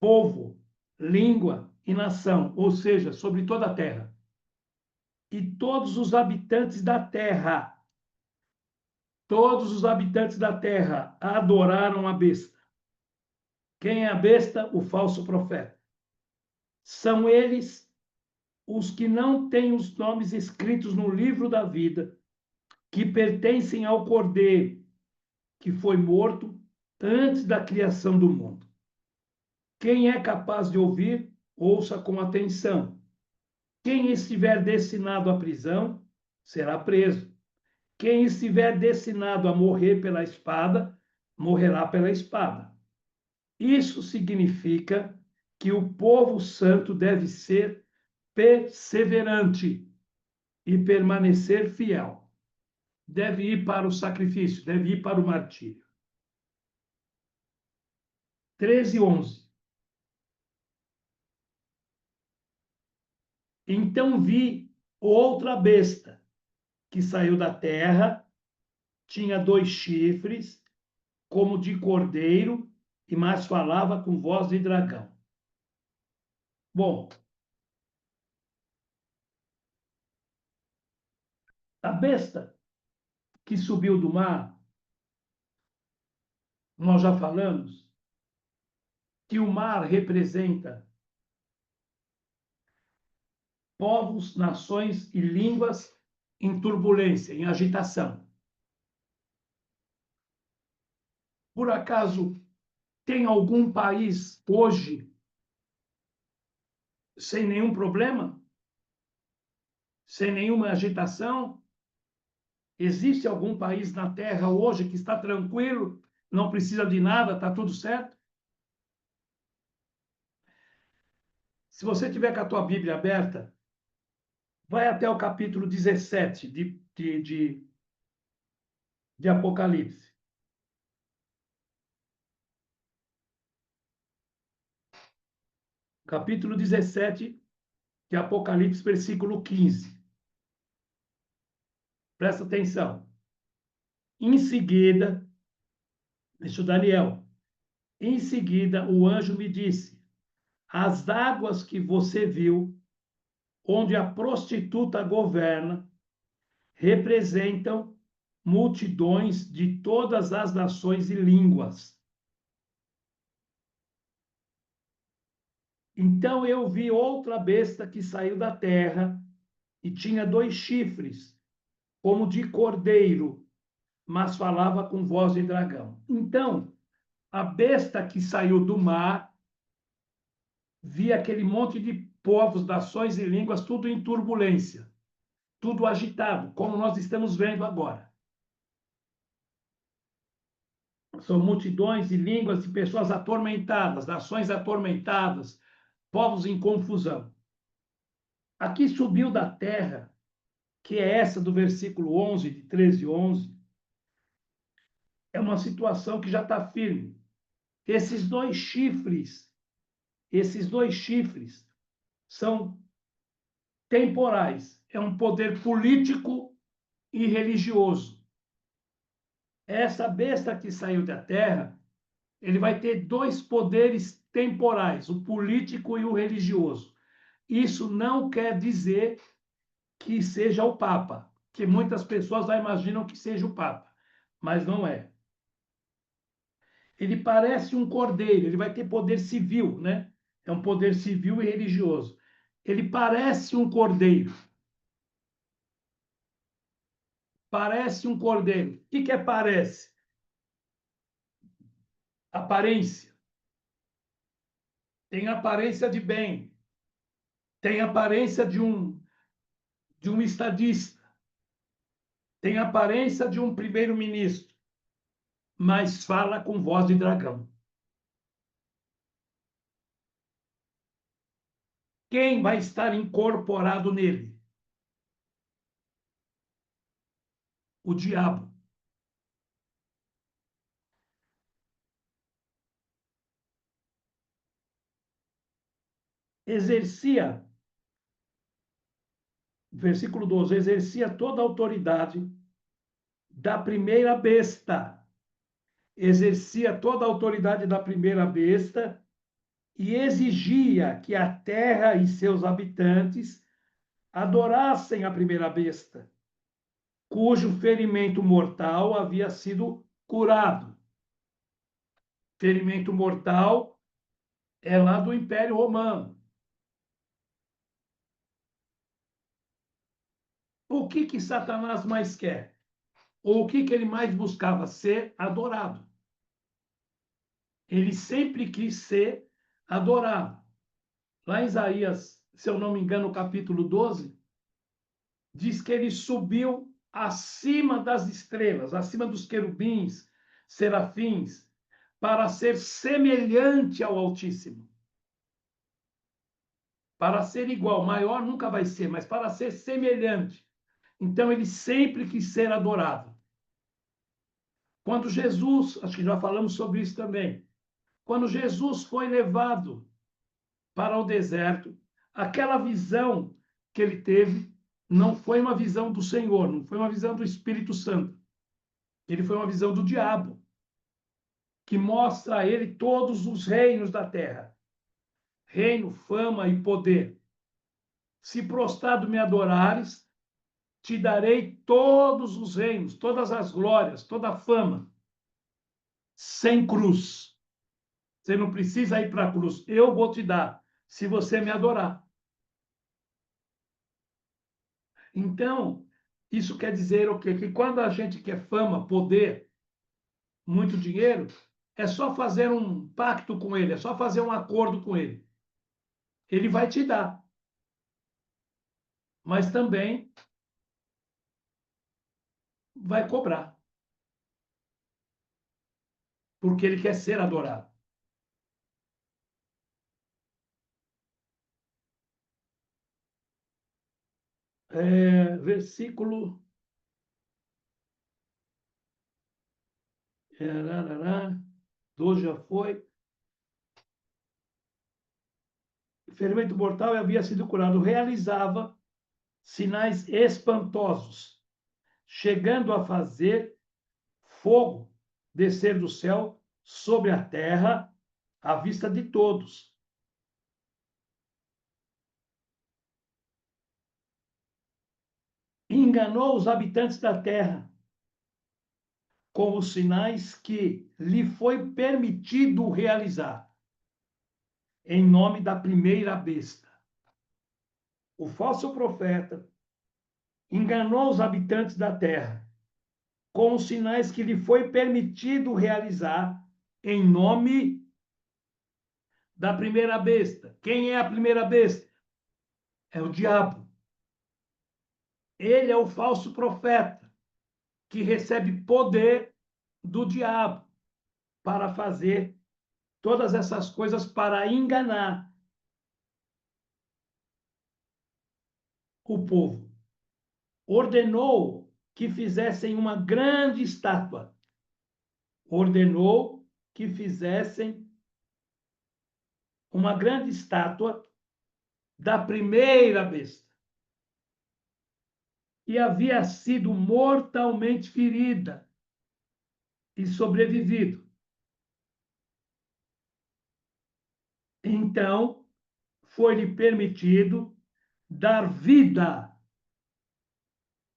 Speaker 1: povo, língua e nação, ou seja, sobre toda a terra. E todos os habitantes da terra, adoraram a besta. Quem é a besta? O falso profeta. São eles os que não têm os nomes escritos no livro da vida, que pertencem ao Cordeiro, que foi morto antes da criação do mundo. Quem é capaz de ouvir, ouça com atenção. Quem estiver destinado à prisão, será preso. Quem estiver destinado a morrer pela espada, morrerá pela espada. Isso significa que o povo santo deve ser perseverante e permanecer fiel. Deve ir para o sacrifício, deve ir para o martírio. 13:11. Então vi outra besta que saiu da terra, tinha 2 chifres, como de cordeiro, e mais falava com voz de dragão. Bom, a besta que subiu do mar, nós já falamos que o mar representa povos, nações e línguas em turbulência, em agitação. Por acaso, tem algum país hoje sem nenhum problema? Sem nenhuma agitação? Existe algum país na Terra hoje que está tranquilo, não precisa de nada, está tudo certo? Se você tiver com a tua Bíblia aberta, vai até o capítulo 17 de Apocalipse. Capítulo 17 de Apocalipse, versículo 15. Presta atenção. Em seguida, isso Daniel, em seguida o anjo me disse: as águas que você viu, onde a prostituta governa, representam multidões de todas as nações e línguas. Então eu vi outra besta que saiu da terra e tinha 2 chifres, como de cordeiro, mas falava com voz de dragão. Então, a besta que saiu do mar via aquele monte de povos, nações e línguas, tudo em turbulência, tudo agitado, como nós estamos vendo agora. São multidões e línguas de pessoas atormentadas, nações atormentadas, povos em confusão. Aqui subiu da terra, que é essa do versículo 11, de 13:11, é uma situação que já está firme. Esses dois chifres são temporais. É um poder político e religioso. Essa besta que saiu da terra, ele vai ter 2 poderes temporais, o político e o religioso. Isso não quer dizer que seja o Papa, que muitas pessoas já imaginam que seja o Papa, mas não é. Ele parece um cordeiro, ele vai ter poder civil, né? É um poder civil e religioso. Ele parece um cordeiro. Parece um cordeiro. O que é parece? Aparência. Tem aparência de bem. Tem aparência de um estadista. Tem aparência de um primeiro-ministro. Mas fala com voz de dragão. Quem vai estar incorporado nele? O diabo. Exercia, versículo 12, exercia toda a autoridade da primeira besta. Exercia toda a autoridade da primeira besta e exigia que a terra e seus habitantes adorassem a primeira besta, cujo ferimento mortal havia sido curado. Ferimento mortal é lá do Império Romano. O que Satanás mais quer? Ou o que ele mais buscava? Ser adorado. Ele sempre quis ser adorado. Lá em Isaías, se eu não me engano, no capítulo 12, diz que ele subiu acima das estrelas, acima dos querubins, serafins, para ser semelhante ao Altíssimo. Para ser igual, maior nunca vai ser, mas para ser semelhante. Então ele sempre quis ser adorado. Quando Jesus, acho que já falamos sobre isso também, quando Jesus foi levado para o deserto, aquela visão que ele teve não foi uma visão do Senhor, não foi uma visão do Espírito Santo. Ele foi uma visão do diabo, que mostra a ele todos os reinos da terra. Reino, fama e poder. Se prostrado me adorares, te darei todos os reinos, todas as glórias, toda a fama, sem cruz. Você não precisa ir para a cruz. Eu vou te dar, se você me adorar. Então, isso quer dizer o quê? Que quando a gente quer fama, poder, muito dinheiro, é só fazer um pacto com ele, é só fazer um acordo com ele. Ele vai te dar. Mas também vai cobrar. Porque ele quer ser adorado. Versículo 12 já foi. O ferimento mortal havia sido curado. Realizava sinais espantosos, chegando a fazer fogo descer do céu sobre a terra à vista de todos. Enganou os habitantes da terra com os sinais que lhe foi permitido realizar, em nome da primeira besta. O falso profeta enganou os habitantes da terra com os sinais que lhe foi permitido realizar em nome da primeira besta. Quem é a primeira besta? É o diabo. Ele é o falso profeta que recebe poder do diabo para fazer todas essas coisas para enganar o povo. Ordenou que fizessem uma grande estátua. Ordenou que fizessem uma grande estátua da primeira besta. E havia sido mortalmente ferida e sobrevivido. Então, foi-lhe permitido dar vida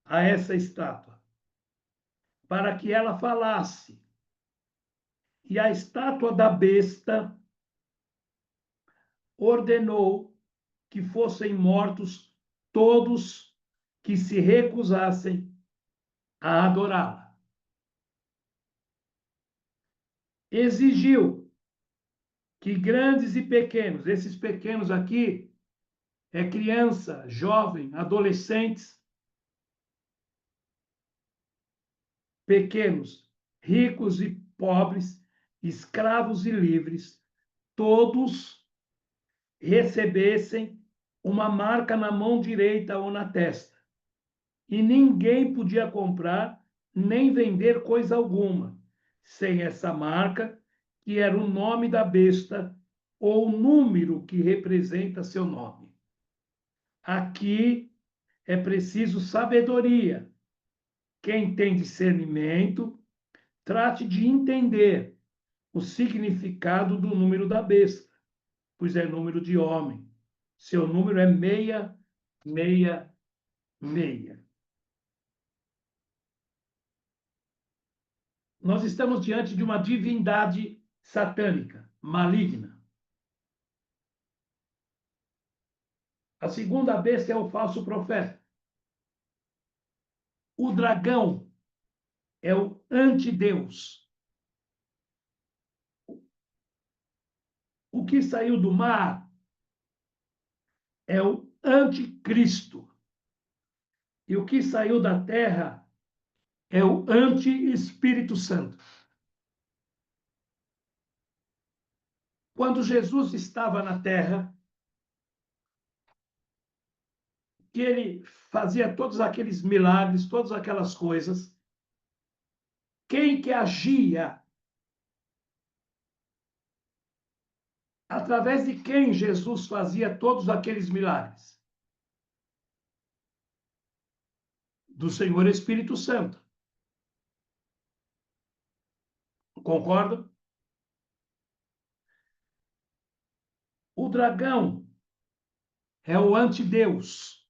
Speaker 1: a essa estátua, para que ela falasse. E a estátua da besta ordenou que fossem mortos todos que se recusassem a adorá-la. Exigiu que grandes e pequenos, esses pequenos aqui é criança, jovem, adolescentes, pequenos, ricos e pobres, escravos e livres, todos recebessem uma marca na mão direita ou na testa. E ninguém podia comprar nem vender coisa alguma sem essa marca, que era o nome da besta ou o número que representa seu nome. Aqui é preciso sabedoria. Quem tem discernimento, trate de entender o significado do número da besta, pois é número de homem. Seu número é 666. Nós estamos diante de uma divindade satânica, maligna. A segunda besta é o falso profeta. O dragão é o antideus. O que saiu do mar é o anticristo. E o que saiu da terra é o anti-Espírito Santo. Quando Jesus estava na terra, que ele fazia todos aqueles milagres, todas aquelas coisas, quem que agia? Através de quem Jesus fazia todos aqueles milagres? Do Senhor Espírito Santo. Concordo? O dragão é o antideus.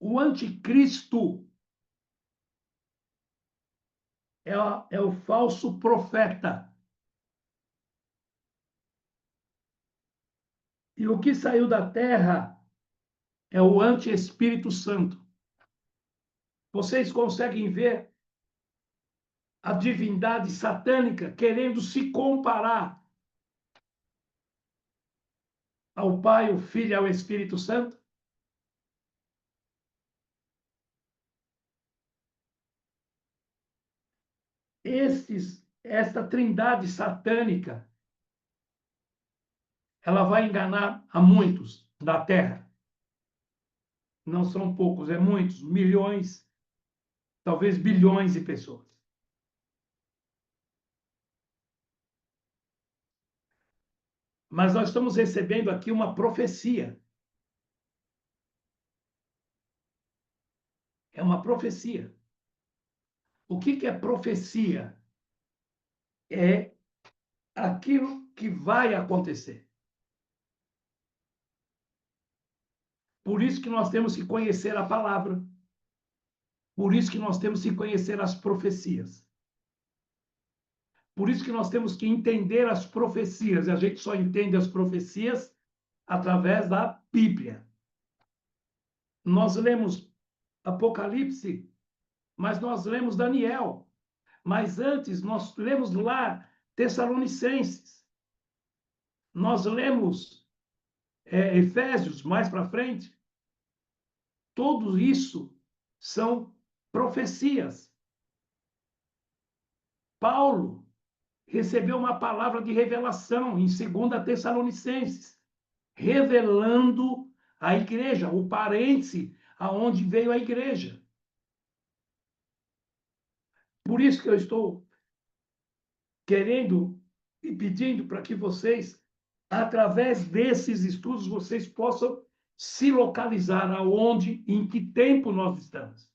Speaker 1: O anticristo é o falso profeta. E o que saiu da terra é o anti-Espírito Santo. Vocês conseguem ver a divindade satânica querendo se comparar ao Pai, ao Filho e ao Espírito Santo? Esta trindade satânica, ela vai enganar a muitos da Terra. Não são poucos, é muitos, milhões, talvez bilhões de pessoas. Mas nós estamos recebendo aqui uma profecia. É uma profecia. O que é profecia? É aquilo que vai acontecer. Por isso que nós temos que conhecer a palavra. Por isso que nós temos que conhecer as profecias. Por isso que nós temos que entender as profecias. E a gente só entende as profecias através da Bíblia. Nós lemos Apocalipse, mas nós lemos Daniel. Mas antes nós lemos lá Tessalonicenses. Nós lemos Efésios mais para frente. Tudo isso são profecias. Paulo recebeu uma palavra de revelação em 2 Tessalonicenses, revelando a igreja, o parêntese aonde veio a igreja. Por isso que eu estou querendo e pedindo para que vocês, através desses estudos, vocês possam se localizar aonde, em que tempo nós estamos.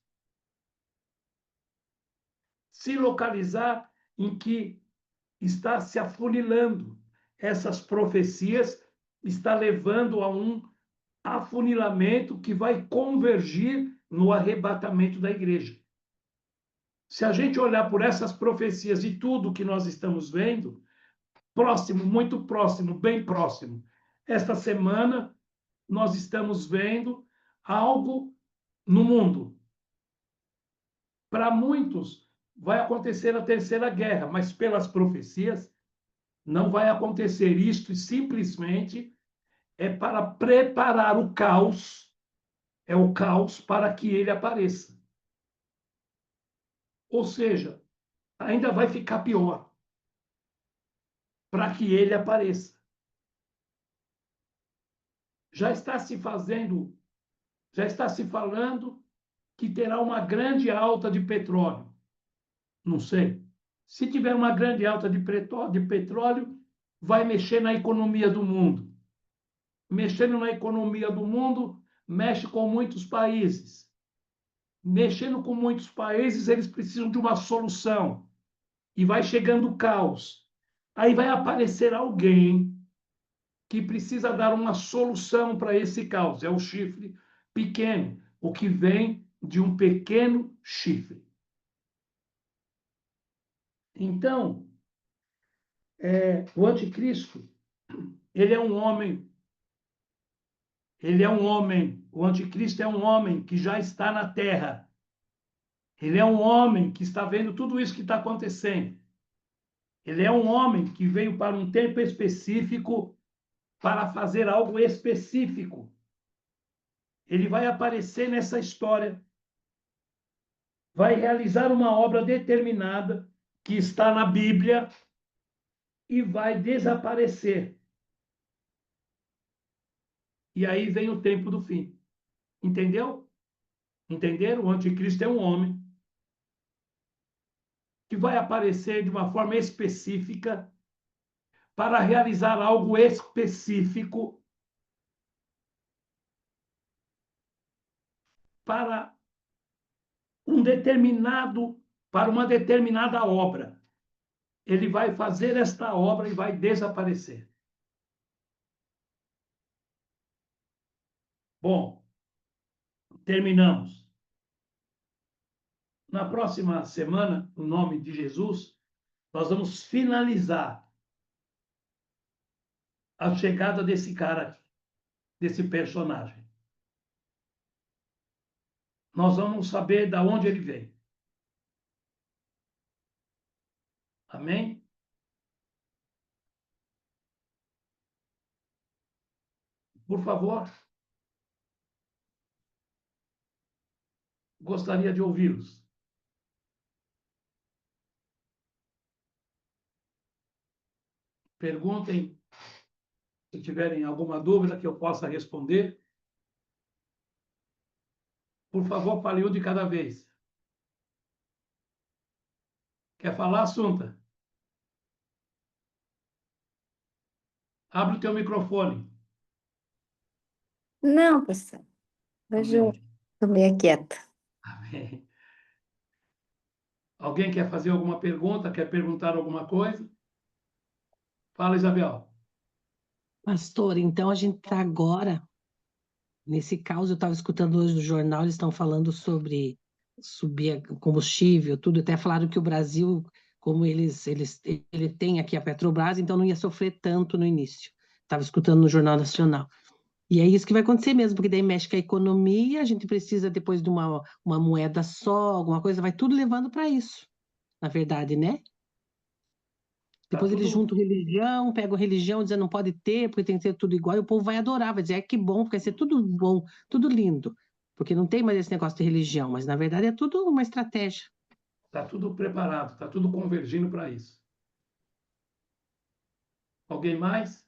Speaker 1: Se localizar em que está se afunilando. Essas profecias está levando a um afunilamento que vai convergir no arrebatamento da igreja. Se a gente olhar por essas profecias e tudo que nós estamos vendo, próximo, muito próximo, bem próximo, Esta semana, nós estamos vendo algo no mundo. Para muitos, vai acontecer a terceira guerra, mas pelas profecias, não vai acontecer isto e simplesmente é para preparar o caos, é o caos para que ele apareça. Ou seja, ainda vai ficar pior para que ele apareça. Já está se fazendo, já está se falando que terá uma grande alta de petróleo. Não sei. Se tiver uma grande alta de petróleo, vai mexer na economia do mundo. Mexendo na economia do mundo, mexe com muitos países. Mexendo com muitos países, eles precisam de uma solução. E vai chegando o caos. Aí vai aparecer alguém que precisa dar uma solução para esse caos. É o chifre pequeno, o que vem de um pequeno chifre. Então, o anticristo, ele é um homem, o anticristo é um homem que já está na terra. Ele é um homem que está vendo tudo isso que está acontecendo. Ele é um homem que veio para um tempo específico para fazer algo específico. Ele vai aparecer nessa história, vai realizar uma obra determinada que está na Bíblia e vai desaparecer. E aí vem o tempo do fim. Entendeu? Entenderam? O anticristo é um homem que vai aparecer de uma forma específica para realizar algo específico para para uma determinada obra. Ele vai fazer esta obra e vai desaparecer. Bom, terminamos. Na próxima semana, em nome de Jesus, nós vamos finalizar a chegada desse cara, desse personagem. Nós vamos saber de onde ele veio. Amém? Por favor, gostaria de ouvi-los. Perguntem se tiverem alguma dúvida que eu possa responder. Por favor, fale um de cada vez. Quer falar, Assunta? Abre o teu microfone.
Speaker 3: Não, pastor. Hoje eu
Speaker 1: Amém.
Speaker 3: estou meio quieta.
Speaker 1: Amém. Alguém quer fazer alguma pergunta? Quer perguntar alguma coisa? Fala, Isabel.
Speaker 4: Pastor, então a gente está agora, nesse caos, eu estava escutando hoje no jornal, eles estão falando sobre subir combustível, tudo, até falaram que o Brasil, como ele tem aqui a Petrobras, então não ia sofrer tanto no início. Estava escutando no Jornal Nacional. E é isso que vai acontecer mesmo, porque daí mexe com a economia, a gente precisa depois de uma moeda só, alguma coisa, vai tudo levando para isso, na verdade, né?
Speaker 1: Tá
Speaker 4: Depois eles
Speaker 1: tudo,
Speaker 4: juntam religião, pegam religião, dizendo não pode ter, porque tem que ser tudo igual, e o povo vai adorar, vai dizer, que bom, porque vai ser tudo bom, tudo lindo. Porque não tem mais esse negócio de religião, mas na verdade é tudo uma estratégia.
Speaker 1: tá tudo preparado, tá tudo convergindo para isso. Alguém mais?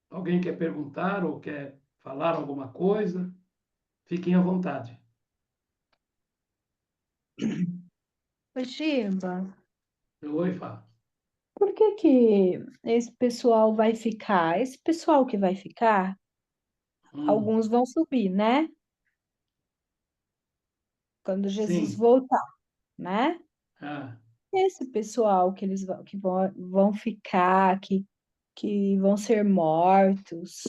Speaker 1: Alguém quer perguntar ou quer falar alguma coisa? Fiquem à vontade.
Speaker 5: Ô, Giba,
Speaker 1: Oi, Fá.
Speaker 5: por que que esse pessoal vai ficar? Esse pessoal que vai ficar,
Speaker 1: Hum,
Speaker 5: alguns vão subir, né? Quando Jesus
Speaker 1: sim.
Speaker 5: voltar, né?
Speaker 1: Ah,
Speaker 5: Esse pessoal que vão ficar, que vão ser mortos,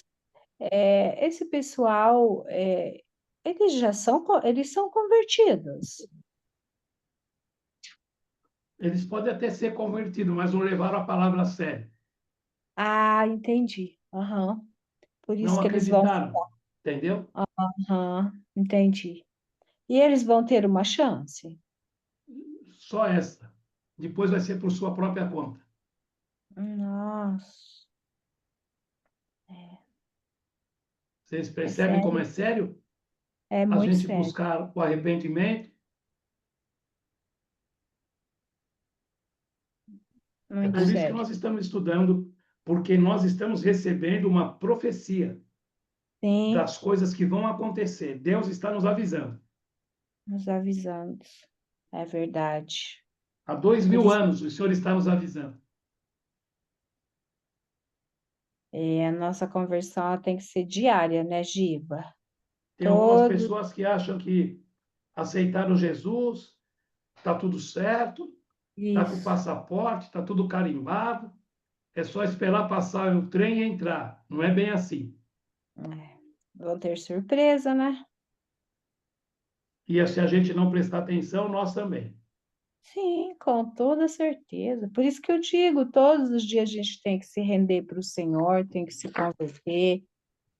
Speaker 5: esse pessoal, eles são convertidos.
Speaker 1: Eles podem até ser convertidos, mas não levaram a palavra a sério.
Speaker 5: Ah, entendi. Aham. Por
Speaker 1: Não
Speaker 5: isso que eles vão.
Speaker 1: acreditaram, entendeu?
Speaker 5: Aham, entendi. E eles vão ter uma chance?
Speaker 1: Só essa. Depois vai ser por sua própria conta.
Speaker 5: Nossa,
Speaker 1: Vocês
Speaker 5: é
Speaker 1: percebem como é
Speaker 5: sério?
Speaker 1: sério?
Speaker 5: É
Speaker 1: A
Speaker 5: muito
Speaker 1: gente
Speaker 5: sério.
Speaker 1: buscar o arrependimento. É
Speaker 5: Muito
Speaker 1: por isso que
Speaker 5: sério.
Speaker 1: nós estamos estudando, porque nós estamos recebendo uma profecia
Speaker 5: Sim,
Speaker 1: das coisas que vão acontecer. Deus está nos avisando.
Speaker 5: nos avisando. É verdade.
Speaker 1: Há 2000
Speaker 5: Por isso,
Speaker 1: anos o Senhor está nos avisando.
Speaker 5: a nossa conversão ela tem que ser diária, né, Giba?
Speaker 1: Tem algumas
Speaker 5: Todo
Speaker 1: pessoas que acham que aceitaram Jesus, está tudo certo, está com o
Speaker 5: isso.
Speaker 1: passaporte, está tudo carimbado, é só esperar passar o trem e entrar. Não é bem assim.
Speaker 5: É, vão ter surpresa, né?
Speaker 1: E se a gente não prestar atenção, nós também.
Speaker 5: Sim, com toda certeza. Por isso que eu digo, todos os dias a gente tem que se render para o Senhor, tem que se converter.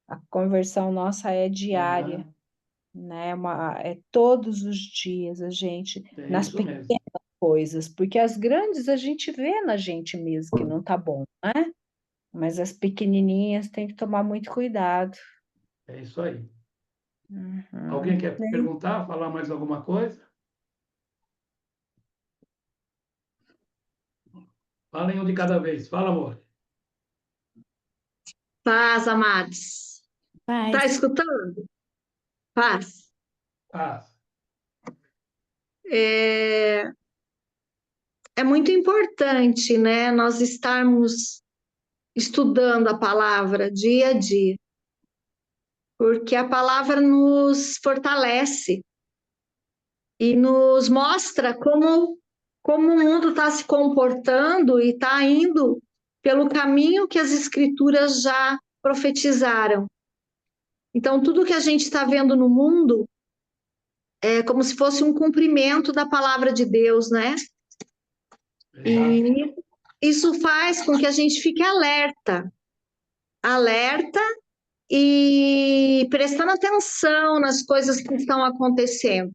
Speaker 5: A conversão nossa é diária,
Speaker 1: Aham,
Speaker 5: né? É todos os dias a gente,
Speaker 1: é
Speaker 5: nas
Speaker 1: isso
Speaker 5: pequenas
Speaker 1: mesmo.
Speaker 5: coisas, porque as grandes a gente vê na gente mesmo que não tá bom, né? Mas as pequenininhas tem que tomar muito cuidado.
Speaker 1: É isso aí. Alguém
Speaker 5: Uhum.
Speaker 1: quer perguntar, falar mais alguma coisa? Falem um de cada vez. Fala, amor.
Speaker 2: Paz, amados. Tá
Speaker 3: Paz.
Speaker 2: escutando? Paz.
Speaker 1: Paz.
Speaker 2: É, é muito importante, né, nós estarmos estudando a palavra dia a dia, porque a palavra nos fortalece e nos mostra como o mundo está se comportando e está indo pelo caminho que as escrituras já profetizaram. Então, tudo que a gente está vendo no mundo é como se fosse um cumprimento da palavra de Deus, né?
Speaker 1: Exato.
Speaker 2: E isso faz com que a gente fique alerta e prestando atenção nas coisas que estão acontecendo,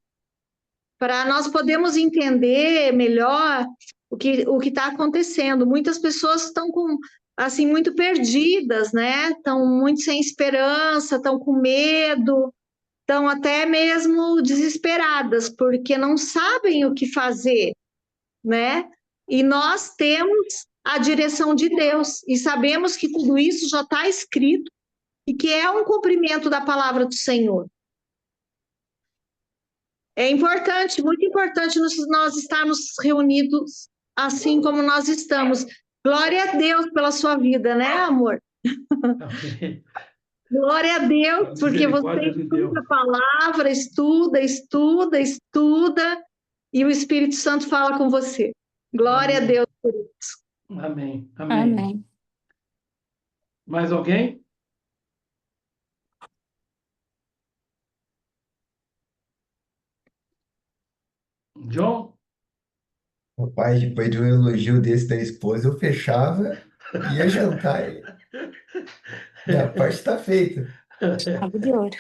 Speaker 2: para nós podermos entender melhor o que está acontecendo. Muitas pessoas estão com assim muito perdidas, né? Estão muito sem esperança, estão com medo, estão até mesmo desesperadas, porque não sabem o que fazer, né? E nós temos a direção de Deus e sabemos que tudo isso já está escrito e que é um cumprimento da palavra do Senhor. É importante, muito importante nós estarmos reunidos assim como nós estamos. Glória a Deus pela sua vida, né, amor?
Speaker 1: Amém.
Speaker 2: Glória a
Speaker 1: A
Speaker 2: Deus, porque você
Speaker 1: misericórdia de
Speaker 2: estuda
Speaker 1: Deus.
Speaker 2: a palavra, estuda, e o Espírito Santo fala com você. Glória a
Speaker 1: Amém.
Speaker 2: Deus por isso.
Speaker 1: Amém. Amém.
Speaker 3: Amém.
Speaker 1: Mais alguém? John?
Speaker 6: Rapaz, depois de um elogio desse da esposa, eu fechava e ia jantar. E minha parte está feita.
Speaker 3: Chave de ouro.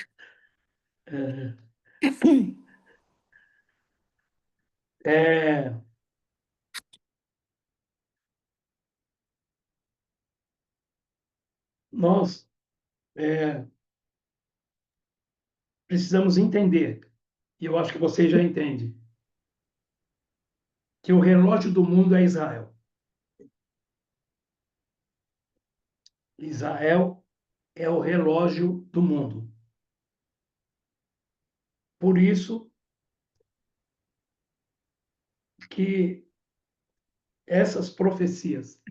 Speaker 1: É, nós precisamos entender, e eu acho que você já entende, que o relógio do mundo é Israel. Israel é o relógio do mundo. Por isso que essas profecias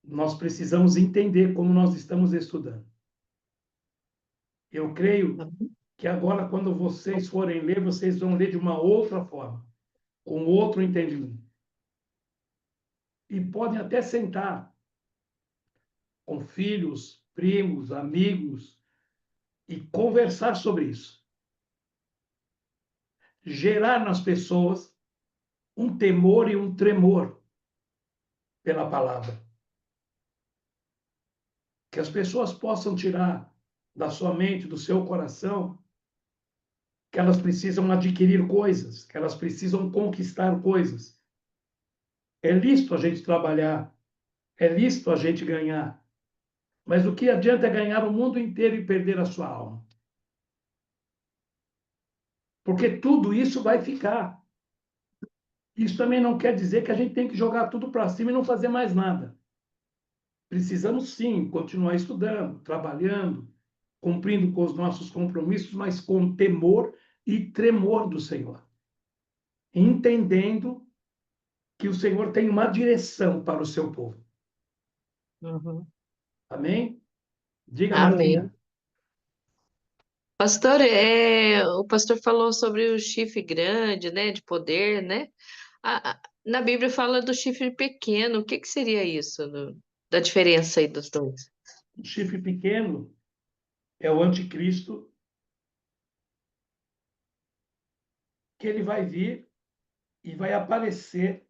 Speaker 1: nós precisamos entender como nós estamos estudando. Eu creio que agora, quando vocês forem ler, vocês vão ler de uma outra forma, com outro entendimento. E podem até sentar com filhos, primos, amigos e conversar sobre isso. Gerar nas pessoas um temor e um tremor pela palavra. Que as pessoas possam tirar da sua mente, do seu coração, que elas precisam adquirir coisas, que elas precisam conquistar coisas. É lícito a gente trabalhar, é lícito a gente ganhar, mas o que adianta é ganhar o mundo inteiro e perder a sua alma? Porque tudo isso vai ficar. Isso também não quer dizer que a gente tem que jogar tudo para cima e não fazer mais nada. Precisamos sim continuar estudando, trabalhando, cumprindo com os nossos compromissos, mas com temor e tremor do Senhor, entendendo que o Senhor tem uma direção para o seu povo.
Speaker 7: Uhum.
Speaker 1: Amém? Diga,
Speaker 7: Amém.
Speaker 1: Martinha.
Speaker 7: Pastor, o pastor falou sobre o chifre grande, né, de poder, né? Na Bíblia fala do chifre pequeno. O que que seria isso, da diferença aí dos dois?
Speaker 1: O chifre pequeno é o anticristo, que ele vai vir e vai aparecer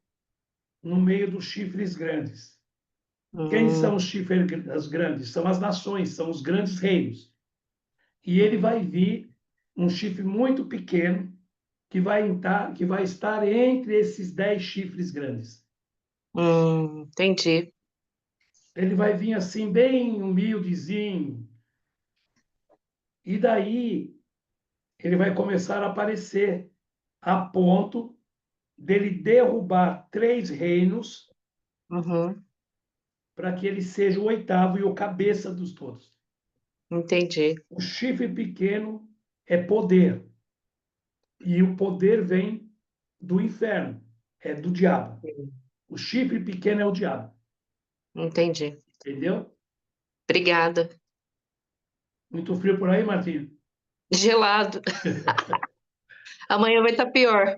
Speaker 1: no meio dos chifres grandes. Quem são os chifres grandes? São as nações, são os grandes reinos. E ele vai vir um chifre muito pequeno que vai estar entre esses 10 chifres grandes.
Speaker 7: Entendi.
Speaker 1: Ele vai vir assim, bem humildezinho. E daí ele vai começar a aparecer a ponto dele derrubar 3 reinos
Speaker 7: Uhum.
Speaker 1: para que ele seja o oitavo e o cabeça dos todos.
Speaker 7: Entendi.
Speaker 1: O chifre pequeno é poder. E o poder vem do inferno, é do diabo. O chifre pequeno é o diabo.
Speaker 7: Entendi.
Speaker 1: Entendeu?
Speaker 7: Obrigada.
Speaker 1: Muito frio por aí, Martinho?
Speaker 7: Gelado. Amanhã vai estar pior.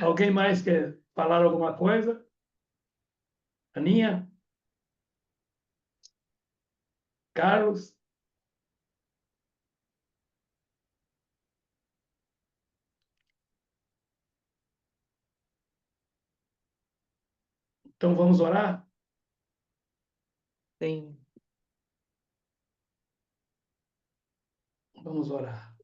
Speaker 1: Alguém mais quer falar alguma coisa? Aninha? Carlos? Então vamos orar?
Speaker 7: Sim.
Speaker 1: Vamos orar.